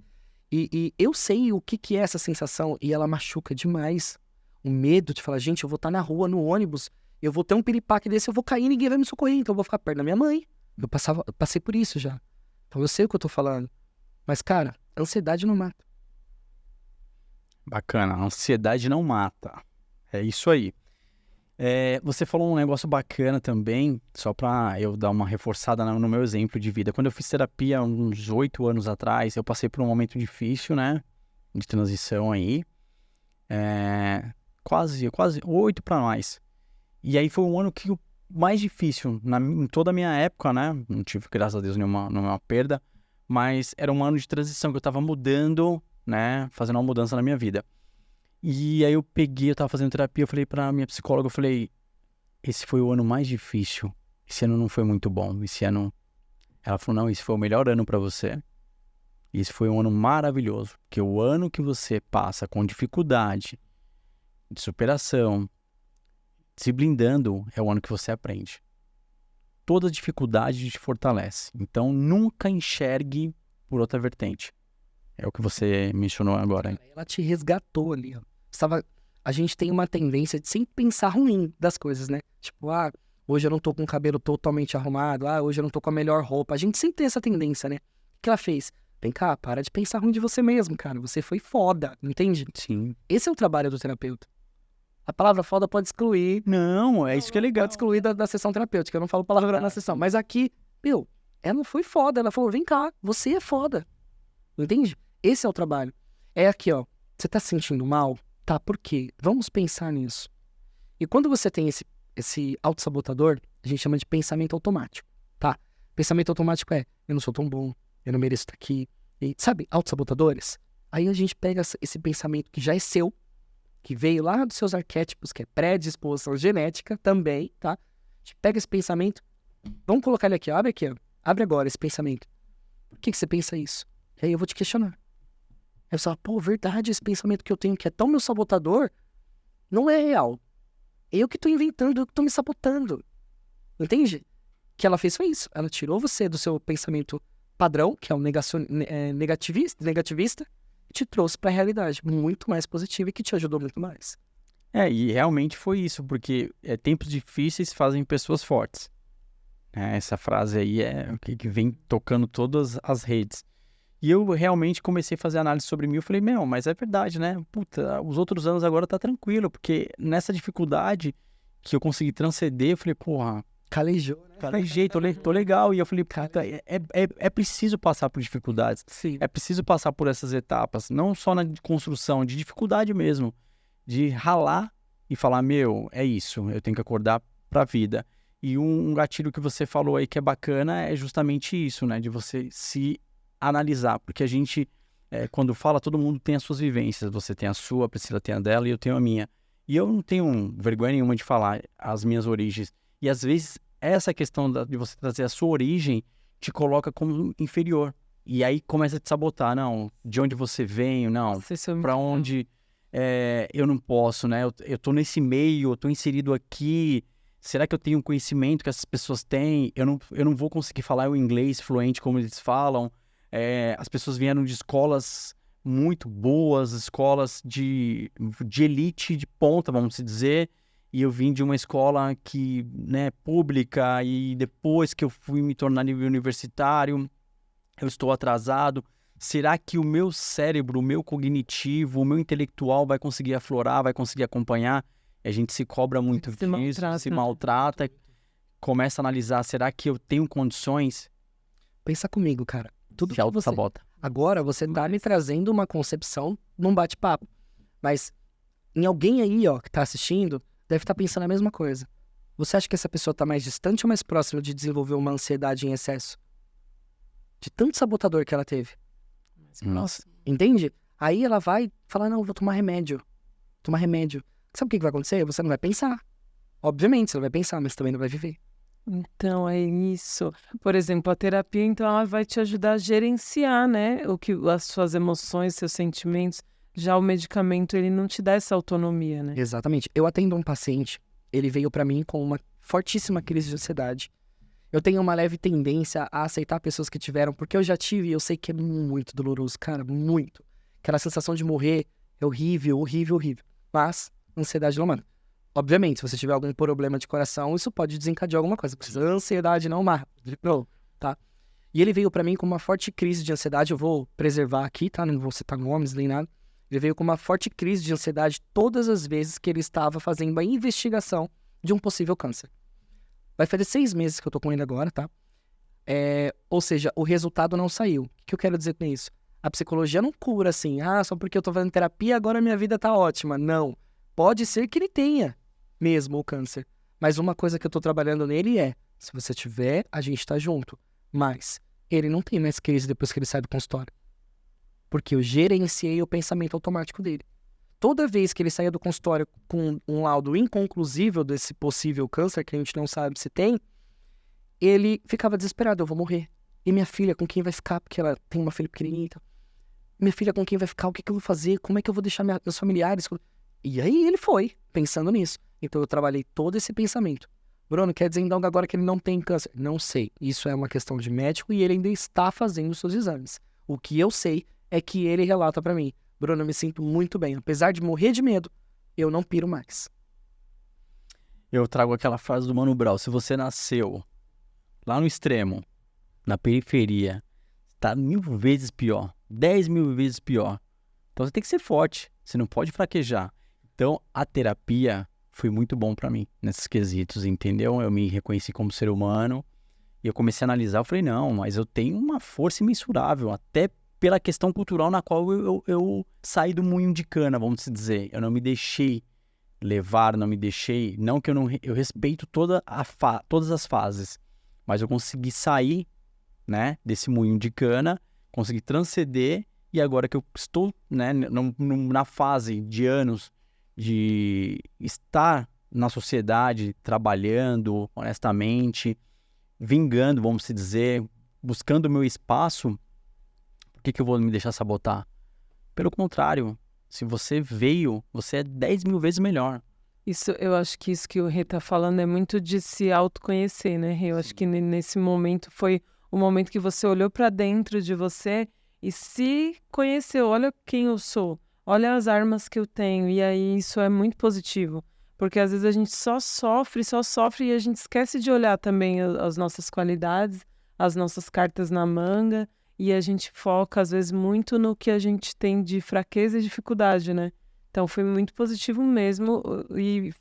E eu sei o que é essa sensação, e ela machuca demais. O medo de falar, gente, eu vou estar na rua, no ônibus, eu vou ter um piripaque desse, eu vou cair e ninguém vai me socorrer, então eu vou ficar perto da minha mãe. Eu passei por isso já. Então eu sei o que eu tô falando. Mas, cara, ansiedade não mata. Bacana, a ansiedade não mata. É isso aí. Você falou um negócio bacana também, só pra eu dar uma reforçada no meu exemplo de vida. Quando eu fiz terapia uns 8 anos atrás, eu passei por um momento difícil, né? De transição aí. Quase 8 pra mais. E aí foi um ano que o mais difícil em toda a minha época, né? Não tive, graças a Deus, nenhuma perda. Mas era um ano de transição que eu tava mudando, né? Fazendo uma mudança na minha vida. E aí eu tava fazendo terapia, eu falei pra minha psicóloga, esse foi o ano mais difícil. esse ano não foi muito bom, esse ano... Ela falou, não, esse foi o melhor ano para você. Esse foi um ano maravilhoso, porque o ano que você passa com dificuldade, de superação, se blindando, é o ano que você aprende. Toda dificuldade te fortalece. Então, nunca enxergue por outra vertente. É o que você mencionou agora. Hein? Ela te resgatou ali, ó. A gente tem uma tendência de sempre pensar ruim das coisas, né? Tipo, hoje eu não tô com o cabelo totalmente arrumado, hoje eu não tô com a melhor roupa. A gente sempre tem essa tendência, né? O que ela fez? Vem cá, para de pensar ruim de você mesmo, cara. Você foi foda, entende? Sim. Esse é o trabalho do terapeuta. A palavra foda pode excluir. Não, é isso que é legal. Pode excluir da sessão terapêutica. Eu não falo palavrão na sessão. Mas aqui, ela não foi foda. Ela falou, vem cá, você é foda. Entende? Esse é o trabalho. É aqui, ó. Você tá se sentindo mal? Tá, por quê? Vamos pensar nisso. E quando você tem esse autossabotador, a gente chama de pensamento automático, tá? Pensamento automático é, eu não sou tão bom, eu não mereço estar aqui. E, sabe, autossabotadores? Aí a gente pega esse pensamento que já é seu, que veio lá dos seus arquétipos, que é predisposição genética também, tá? A gente pega esse pensamento, vamos colocar ele aqui, ó, abre agora esse pensamento. Por que você pensa isso? E aí eu vou te questionar. Aí você fala, pô, verdade, esse pensamento que eu tenho que é tão meu sabotador, não é real. Eu que tô inventando, eu que tô me sabotando. Entende? O que ela fez foi isso. Ela tirou você do seu pensamento padrão, que é um negativista, e te trouxe pra realidade muito mais positiva e que te ajudou muito mais. E realmente foi isso, porque tempos difíceis fazem pessoas fortes. Essa frase aí é o que vem tocando todas as redes. E eu realmente comecei a fazer análise sobre mim, eu falei, mas é verdade, né? Puta, os outros anos agora tá tranquilo, porque nessa dificuldade que eu consegui transcender, eu falei, porra... Calejou, né? Calejei, tô legal. E eu falei, puta, é preciso passar por dificuldades. Sim. É preciso passar por essas etapas, não só na construção, de dificuldade mesmo. De ralar e falar, é isso, eu tenho que acordar pra vida. E um gatilho que você falou aí que é bacana é justamente isso, né? De você se analisar, porque a gente, quando fala, todo mundo tem as suas vivências. Você tem a sua, a Priscila tem a dela e eu tenho a minha. E eu não tenho vergonha nenhuma de falar as minhas origens. E às vezes, essa questão de você trazer a sua origem te coloca como inferior. E aí começa a te sabotar. Não, de onde você veio, não, pra onde eu não posso, né? Eu tô nesse meio, eu tô inserido aqui. Será que eu tenho o conhecimento que essas pessoas têm? Eu não vou conseguir falar o inglês fluente como eles falam. As pessoas vieram de escolas muito boas, escolas de elite, de ponta, vamos dizer, e eu vim de uma escola que, pública, e depois que eu fui me tornar nível universitário, eu estou atrasado. Será que o meu cérebro, o meu cognitivo, o meu intelectual vai conseguir aflorar, vai conseguir acompanhar? A gente se cobra muito disso, se maltrata, começa a analisar, será que eu tenho condições? Pensa comigo, cara. Tudo se auto-sabota. Agora você tá me trazendo uma concepção num bate-papo. Mas em alguém aí, ó, que tá assistindo, deve estar pensando a mesma coisa. Você acha que essa pessoa tá mais distante ou mais próxima de desenvolver uma ansiedade em excesso? De tanto sabotador que ela teve. Nossa. Entende? Aí ela vai falar, não, vou tomar remédio. Sabe o que vai acontecer? Você não vai pensar. Obviamente, você não vai pensar, mas também não vai viver. Então, é isso. Por exemplo, a terapia, então, ela vai te ajudar a gerenciar, né? As suas emoções, seus sentimentos. Já o medicamento, ele não te dá essa autonomia, né? Exatamente. Eu atendo um paciente, ele veio pra mim com uma fortíssima crise de ansiedade. Eu tenho uma leve tendência a aceitar pessoas que tiveram, porque eu já tive e eu sei que é muito doloroso, cara, muito. Aquela sensação de morrer é horrível, horrível, horrível. Mas, ansiedade não mata. Obviamente, se você tiver algum problema de coração, isso pode desencadear alguma coisa. Porque ansiedade não mata. Não, tá? E ele veio pra mim com uma forte crise de ansiedade. Eu vou preservar aqui, tá? Não vou citar nomes nem nada. Ele veio com uma forte crise de ansiedade todas as vezes que ele estava fazendo a investigação de um possível câncer. Vai fazer 6 meses que eu tô com ele agora, tá? Ou seja, o resultado não saiu. O que eu quero dizer com isso? A psicologia não cura assim. Só porque eu tô fazendo terapia, agora minha vida tá ótima. Não. Pode ser que ele tenha mesmo o câncer. Mas uma coisa que eu tô trabalhando nele é, se você tiver, a gente tá junto. Mas ele não tem mais crise depois que ele sai do consultório. Porque eu gerenciei o pensamento automático dele. Toda vez que ele saía do consultório com um laudo inconclusível desse possível câncer, que a gente não sabe se tem, ele ficava desesperado, eu vou morrer. E minha filha, com quem vai ficar? Porque ela tem uma filha pequenininha. Então. Minha filha, com quem vai ficar? O que eu vou fazer? Como é que eu vou deixar meus familiares? E aí ele foi, pensando nisso. Então eu trabalhei todo esse pensamento. Bruno, quer dizer então agora que ele não tem câncer? Não sei. Isso é uma questão de médico e ele ainda está fazendo os seus exames. O que eu sei é que ele relata pra mim. Bruno, eu me sinto muito bem. Apesar de morrer de medo, eu não piro mais. Eu trago aquela frase do Mano Brown. Se você nasceu lá no extremo, na periferia, tá 1000 vezes pior. 10.000 vezes pior. Então você tem que ser forte. Você não pode fraquejar. Então a terapia foi muito bom pra mim nesses quesitos, entendeu? Eu me reconheci como ser humano e eu comecei a analisar. Eu falei, não, mas eu tenho uma força imensurável, até pela questão cultural na qual eu saí do moinho de cana, vamos dizer. Eu não me deixei levar, não me deixei... Não que eu respeito todas as fases, mas eu consegui sair, né, desse moinho de cana, consegui transcender, e agora que eu estou, né, na fase de anos de estar na sociedade, trabalhando honestamente, vingando, vamos dizer, buscando o meu espaço, por que eu vou me deixar sabotar? Pelo contrário, se você veio, você é 10.000 vezes melhor. Eu acho que isso que o Rê tá falando é muito de se autoconhecer, né, Rê? Eu acho que nesse momento foi o momento que você olhou para dentro de você e se conheceu. Olha quem eu sou, olha as armas que eu tenho. E aí isso é muito positivo, porque às vezes a gente só sofre e a gente esquece de olhar também as nossas qualidades, as nossas cartas na manga, e a gente foca às vezes muito no que a gente tem de fraqueza e dificuldade, né? Então foi muito positivo mesmo e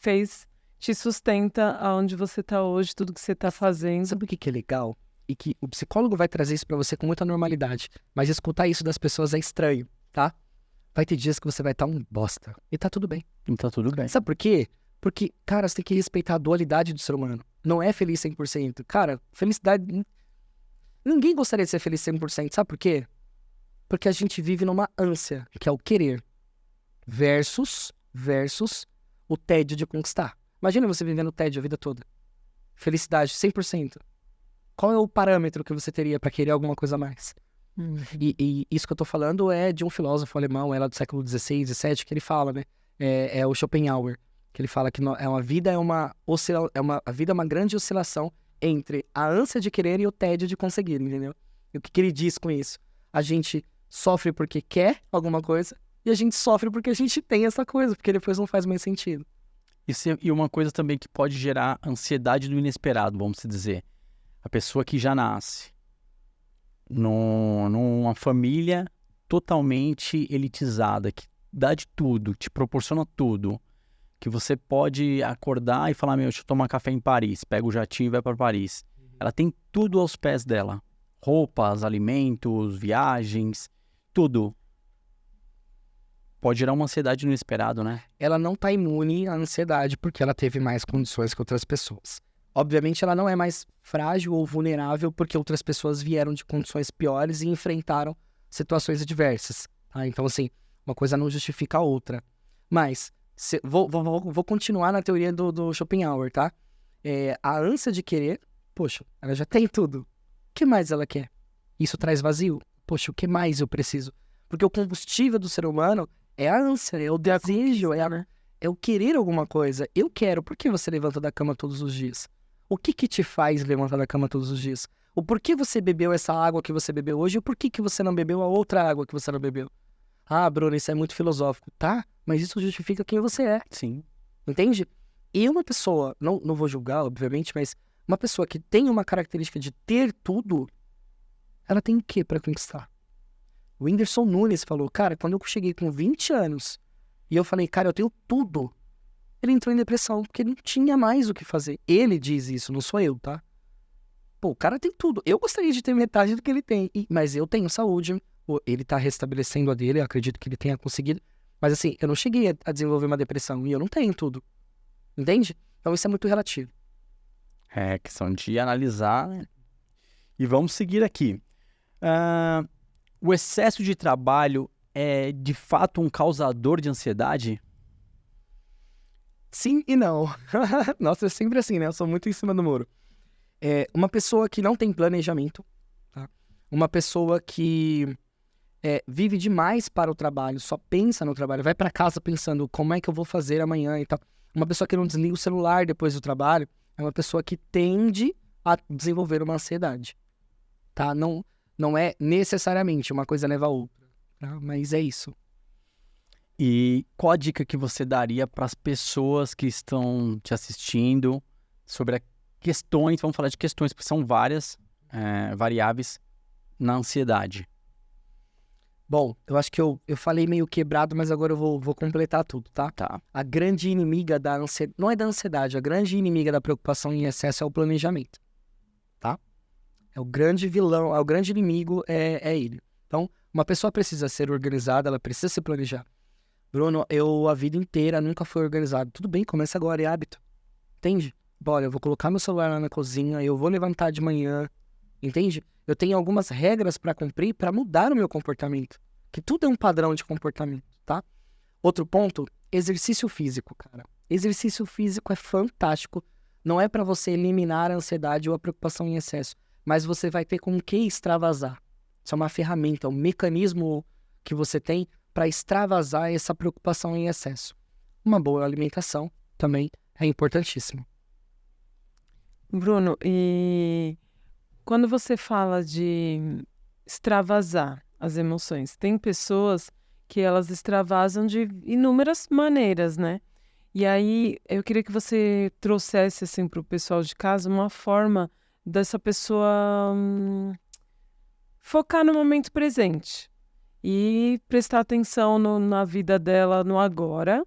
te sustenta aonde você tá hoje, tudo que você tá fazendo. Sabe o que é legal? E que o psicólogo vai trazer isso pra você com muita normalidade. Mas escutar isso das pessoas é estranho, tá? Vai ter dias que você vai estar um bosta. E tá tudo bem. E tá tudo bem. Sabe por quê? Porque, cara, você tem que respeitar a dualidade do ser humano. Não é feliz 100%. Cara, felicidade... Ninguém gostaria de ser feliz 100%. Sabe por quê? Porque a gente vive numa ânsia, que é o querer. Versus o tédio de conquistar. Imagina você vivendo tédio a vida toda. Felicidade 100%. Qual é o parâmetro que você teria pra querer alguma coisa a mais? E isso que eu tô falando é de um filósofo alemão, lá do século XVI, XVII, que ele fala, né? É o Schopenhauer, que ele fala que a vida é a vida é uma grande oscilação entre a ânsia de querer e o tédio de conseguir, entendeu? E o que ele diz com isso? A gente sofre porque quer alguma coisa e a gente sofre porque a gente tem essa coisa, porque depois não faz mais sentido. E uma coisa também que pode gerar ansiedade do inesperado, vamos dizer. A pessoa que já nasce numa família totalmente elitizada, que dá de tudo, te proporciona tudo, que você pode acordar e falar, deixa eu tomar café em Paris, pega o jatinho e vai para Paris. Ela tem tudo aos pés dela. Roupas, alimentos, viagens, tudo. Pode gerar uma ansiedade no inesperado, né? Ela não tá imune à ansiedade porque ela teve mais condições que outras pessoas. Obviamente, ela não é mais frágil ou vulnerável porque outras pessoas vieram de condições piores e enfrentaram situações adversas. Tá? Então, assim, uma coisa não justifica a outra. Mas, vou continuar na teoria do Schopenhauer, tá? A ânsia de querer, poxa, ela já tem tudo. O que mais ela quer? Isso traz vazio? Poxa, o que mais eu preciso? Porque o combustível do ser humano é a ânsia, é o desejo, é o querer alguma coisa. Eu quero. Por que você levanta da cama todos os dias? O que te faz levantar da cama todos os dias? O porquê você bebeu essa água que você bebeu hoje e o porquê que você não bebeu a outra água que você não bebeu? Ah, Bruno, isso é muito filosófico. Tá, mas isso justifica quem você é. Sim. Entende? E uma pessoa, não vou julgar, obviamente, mas uma pessoa que tem uma característica de ter tudo, ela tem o quê pra conquistar? O Whindersson Nunes falou, cara, quando eu cheguei com 20 anos e eu falei, cara, eu tenho tudo, ele entrou em depressão, porque não tinha mais o que fazer. Ele diz isso, não sou eu, tá? Pô, o cara tem tudo. Eu gostaria de ter metade do que ele tem, mas eu tenho saúde, ele tá restabelecendo a dele, eu acredito que ele tenha conseguido. Mas assim, eu não cheguei a desenvolver uma depressão e eu não tenho tudo. Entende? Então isso é muito relativo. É questão de analisar, né? E vamos seguir aqui. O excesso de trabalho é de fato um causador de ansiedade? Sim e não. Nossa, é sempre assim, né? Eu sou muito em cima do muro. Uma pessoa que não tem planejamento, tá? Uma pessoa que vive demais para o trabalho, só pensa no trabalho, vai para casa pensando como é que eu vou fazer amanhã e tal. Uma pessoa que não desliga o celular depois do trabalho é uma pessoa que tende a desenvolver uma ansiedade, tá? Não é necessariamente uma coisa leva a outra, tá? Mas é isso. E qual a dica que você daria para as pessoas que estão te assistindo sobre questões, vamos falar de questões, porque são várias variáveis na ansiedade? Bom, eu acho que eu falei meio quebrado, mas agora eu vou completar tudo, tá? Tá. A grande inimiga da ansiedade, não é da ansiedade, a grande inimiga da preocupação em excesso é o planejamento, tá? É o grande vilão, é o grande inimigo, é ele. Então, uma pessoa precisa ser organizada, ela precisa se planejar. Bruno, eu a vida inteira nunca fui organizado. Tudo bem, começa agora, é hábito. Entende? Olha, eu vou colocar meu celular lá na cozinha, eu vou levantar de manhã, entende? Eu tenho algumas regras para cumprir para mudar o meu comportamento. Que tudo é um padrão de comportamento, tá? Outro ponto, exercício físico, cara. Exercício físico é fantástico. Não é para você eliminar a ansiedade ou a preocupação em excesso, mas você vai ter com o que extravasar. Isso é uma ferramenta, um mecanismo que você tem para extravasar essa preocupação em excesso. Uma boa alimentação também é importantíssimo. Bruno, e quando você fala de extravasar as emoções, tem pessoas que elas extravasam de inúmeras maneiras, né? E aí eu queria que você trouxesse assim para o pessoal de casa uma forma dessa pessoa focar no momento presente e prestar atenção na vida dela no agora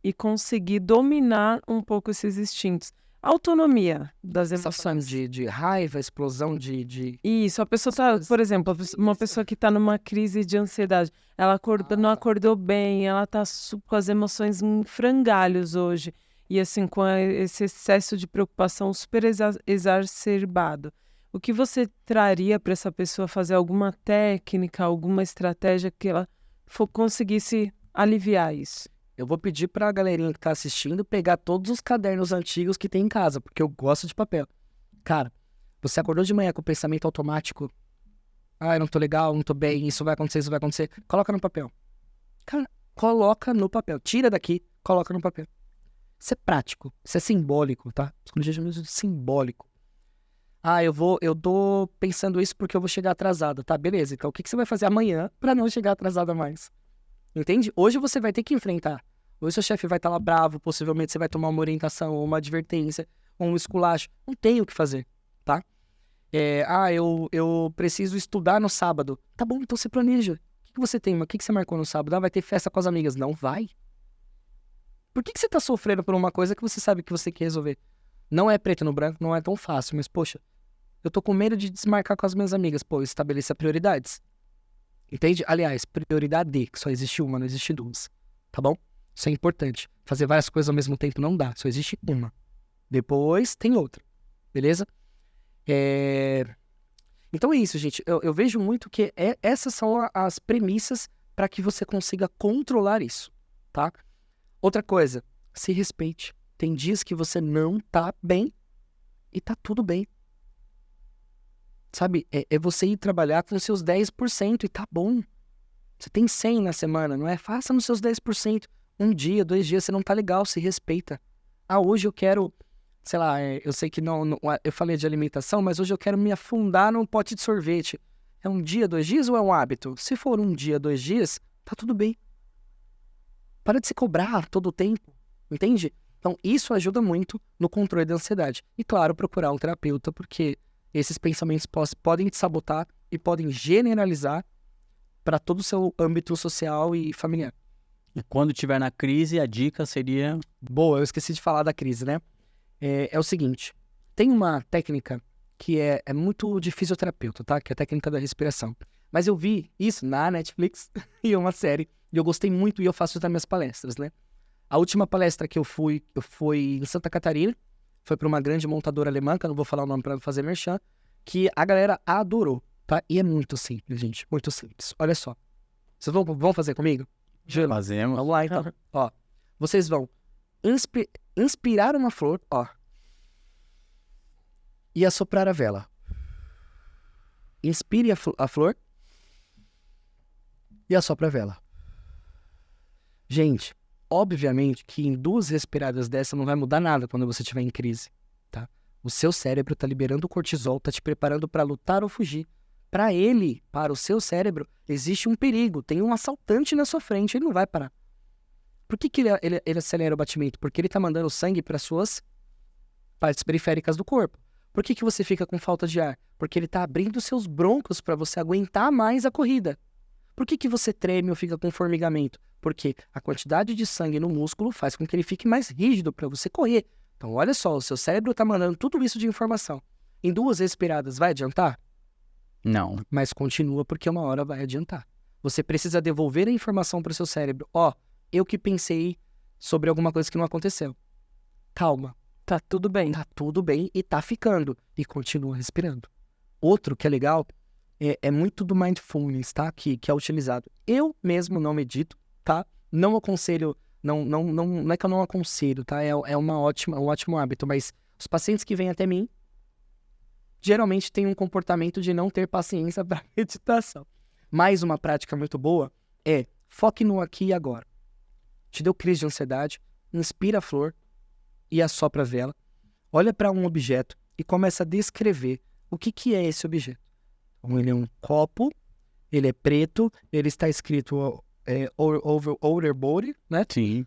e conseguir dominar um pouco esses instintos. Autonomia das emoções. De raiva, explosão de... Isso, a pessoa tá, por exemplo, uma pessoa que está numa crise de ansiedade, ela não acordou bem, ela tá com as emoções em frangalhos hoje, e assim, com esse excesso de preocupação super exacerbado. O que você traria para essa pessoa fazer alguma técnica, alguma estratégia que ela conseguisse aliviar isso? Eu vou pedir pra galerinha que tá assistindo pegar todos os cadernos antigos que tem em casa, porque eu gosto de papel. Cara, você acordou de manhã com o pensamento automático. Eu não tô legal, não tô bem, isso vai acontecer. Coloca no papel. Cara, coloca no papel. Tira daqui, coloca no papel. Isso é prático, isso é simbólico, tá? Psicologia é simbólico. Eu tô pensando isso porque eu vou chegar atrasado, tá? Beleza, então o que você vai fazer amanhã pra não chegar atrasado mais? Entende? Hoje você vai ter que enfrentar. Hoje seu chefe vai estar lá bravo, possivelmente você vai tomar uma orientação, ou uma advertência, ou um esculacho. Não tem o que fazer, tá? Eu preciso estudar no sábado. Tá bom, então você planeja. O que você tem? O que você marcou no sábado? Vai ter festa com as amigas. Não vai. Por que você tá sofrendo por uma coisa que você sabe que você quer resolver? Não é preto no branco, não é tão fácil, mas poxa, eu tô com medo de desmarcar com as minhas amigas. Pô, estabeleça prioridades. Entende? Aliás, prioridade, que só existe uma, não existe duas. Tá bom? Isso é importante. Fazer várias coisas ao mesmo tempo não dá, só existe uma. Depois tem outra. Beleza? Então é isso, gente. Eu vejo muito que essas são as premissas para que você consiga controlar isso, tá? Outra coisa, se respeite. Tem dias que você não tá bem e tá tudo bem. Sabe, é você ir trabalhar com os seus 10% e tá bom. Você tem 100 na semana, não é? Faça nos seus 10%. Um dia, 2 dias, você não tá legal, se respeita. Hoje eu quero, sei lá, eu sei que não, eu falei de alimentação, mas hoje eu quero me afundar num pote de sorvete. É um dia, 2 dias ou é um hábito? Se for um dia, 2 dias, tá tudo bem. Para de se cobrar todo o tempo, entende? Então isso ajuda muito no controle da ansiedade. E claro, procurar um terapeuta, porque esses pensamentos podem te sabotar e podem generalizar para todo o seu âmbito social e familiar. E quando estiver na crise, a dica seria... Boa, eu esqueci de falar da crise, né? É o seguinte, tem uma técnica que é muito de fisioterapeuta, tá? Que é a técnica da respiração. Mas eu vi isso na Netflix e uma série, e eu gostei muito e eu faço isso nas minhas palestras, né? A última palestra que eu fui em Santa Catarina, foi para uma grande montadora alemã, que eu não vou falar o nome para não fazer merchan, que a galera adorou, tá? E é muito simples, gente, muito simples. Olha só, vocês vão fazer comigo? Juro. Fazemos. Vamos lá, então. Ó, vocês vão inspirar uma flor, ó. e assoprar a vela. Inspire a flor e assopra a vela. Gente, obviamente que em 2 respiradas dessa não vai mudar nada quando você estiver em crise, tá? O seu cérebro tá liberando o cortisol, tá te preparando para lutar ou fugir. Para o seu cérebro, existe um perigo, tem um assaltante na sua frente, ele não vai parar. Por que ele acelera o batimento? Porque ele tá mandando sangue para suas partes periféricas do corpo. Por que você fica com falta de ar? Porque ele tá abrindo seus brônquios para você aguentar mais a corrida. Por que você treme ou fica com formigamento? Porque a quantidade de sangue no músculo faz com que ele fique mais rígido para você correr. Então, olha só, o seu cérebro tá mandando tudo isso de informação. Em 2 respiradas, vai adiantar? Não. Mas continua porque uma hora vai adiantar. Você precisa devolver a informação para o seu cérebro. Eu que pensei sobre alguma coisa que não aconteceu. Calma. Tá tudo bem. Tá tudo bem e tá ficando. E continua respirando. Outro que é legal é muito do mindfulness, tá? Que é utilizado. Eu mesmo não medito, tá? Não aconselho, não é que eu não aconselho, tá? É um ótimo hábito, mas os pacientes que vêm até mim geralmente têm um comportamento de não ter paciência para meditação. Mais uma prática muito boa é foque no aqui e agora. Te deu crise de ansiedade, inspira a flor e assopra a vela. Olha para um objeto e começa a descrever o que é esse objeto. Então, ele é um copo, ele é preto, ele está escrito Outer Body, né? Sim.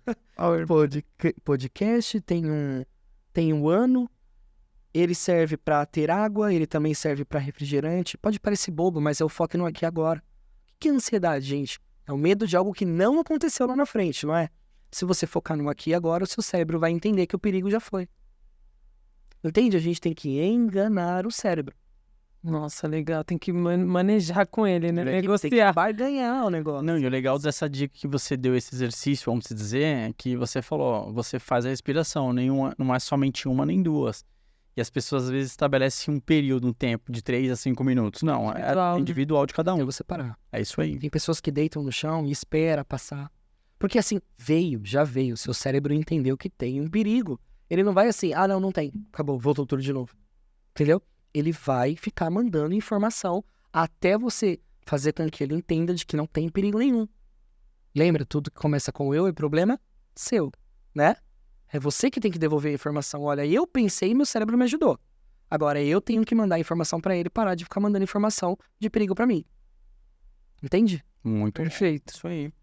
Podcast, tem um ano, ele serve para ter água, ele também serve para refrigerante. Pode parecer bobo, mas é o foco no aqui e agora. O que é ansiedade, gente? É o medo de algo que não aconteceu lá na frente, não é? Se você focar no aqui e agora, o seu cérebro vai entender que o perigo já foi. Entende? A gente tem que enganar o cérebro. Nossa, legal. Tem que manejar com ele, né? Tem que Negociar. barganhar o negócio. Não, e o legal dessa dica que você deu, esse exercício, vamos dizer, é que você falou, você faz a respiração, não é somente uma nem 2. E as pessoas às vezes estabelecem um período, um tempo de 3 a 5 minutos. Não, é individual de cada um. Eu vou separar. É isso aí. Tem pessoas que deitam no chão e espera passar. Porque assim, já veio. Seu cérebro entendeu que tem um perigo. Ele não vai assim, não tem. Acabou, voltou tudo de novo. Entendeu? Ele vai ficar mandando informação até você fazer com que ele entenda de que não tem perigo nenhum. Lembra, tudo que começa com eu é problema seu, né? É você que tem que devolver a informação. Olha, eu pensei e meu cérebro me ajudou. Agora eu tenho que mandar a informação pra ele parar de ficar mandando informação de perigo pra mim. Entende? Muito Perfeito. Isso aí.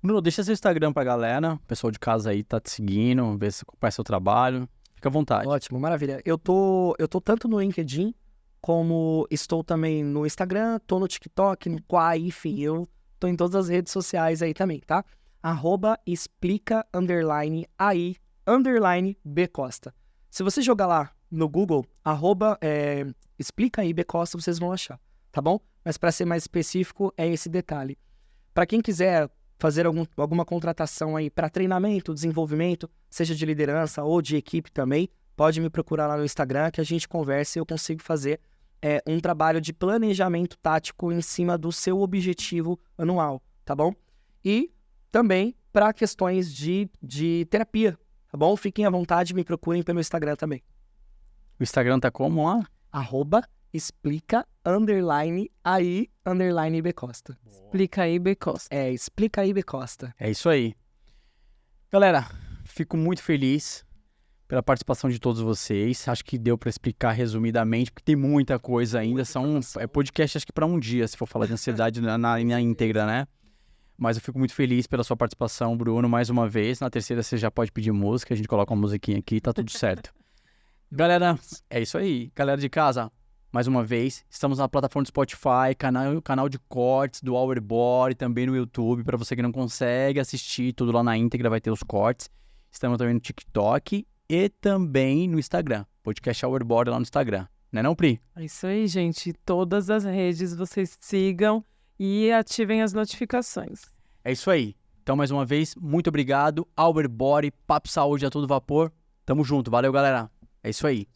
Bruno, deixa seu Instagram pra galera. O pessoal de casa aí tá te seguindo, vê se acompanha seu trabalho. Fica à vontade. Ótimo, maravilha. Eu tô tanto no LinkedIn, como estou também no Instagram, tô no TikTok, no Quai, enfim, eu tô em todas as redes sociais aí também, tá? @explica_ai_bcosta. Se você jogar lá no Google, @explica_ai_bcosta, vocês vão achar, tá bom? Mas para ser mais específico, é esse detalhe. Para quem quiser fazer alguma contratação aí para treinamento, desenvolvimento, seja de liderança ou de equipe também, pode me procurar lá no Instagram que a gente conversa e eu consigo fazer um trabalho de planejamento tático em cima do seu objetivo anual, tá bom? E também para questões de terapia, tá bom? Fiquem à vontade, me procurem pelo Instagram também. O Instagram tá como lá? @explica_ai_bcosta. Explica aí, Becosta. Explica aí, Becosta. É isso aí. Galera, fico muito feliz pela participação de todos vocês. Acho que deu para explicar resumidamente, porque tem muita coisa ainda. Podcast, acho que para um dia, se for falar de ansiedade na íntegra, né? Mas eu fico muito feliz pela sua participação, Bruno, mais uma vez. Na terceira você já pode pedir música, a gente coloca uma musiquinha aqui, tá tudo certo. Galera, é isso aí. Galera de casa, mais uma vez, estamos na plataforma do Spotify, canal de cortes do Our Body, também no YouTube, para você que não consegue assistir tudo lá na íntegra, vai ter os cortes. Estamos também no TikTok e também no Instagram, podcast Our Body lá no Instagram. Não é não, Pri? É isso aí, gente. Todas as redes vocês sigam e ativem as notificações. É isso aí. Então, mais uma vez, muito obrigado. Our Body, Papo Saúde a todo vapor. Tamo junto. Valeu, galera. É isso aí.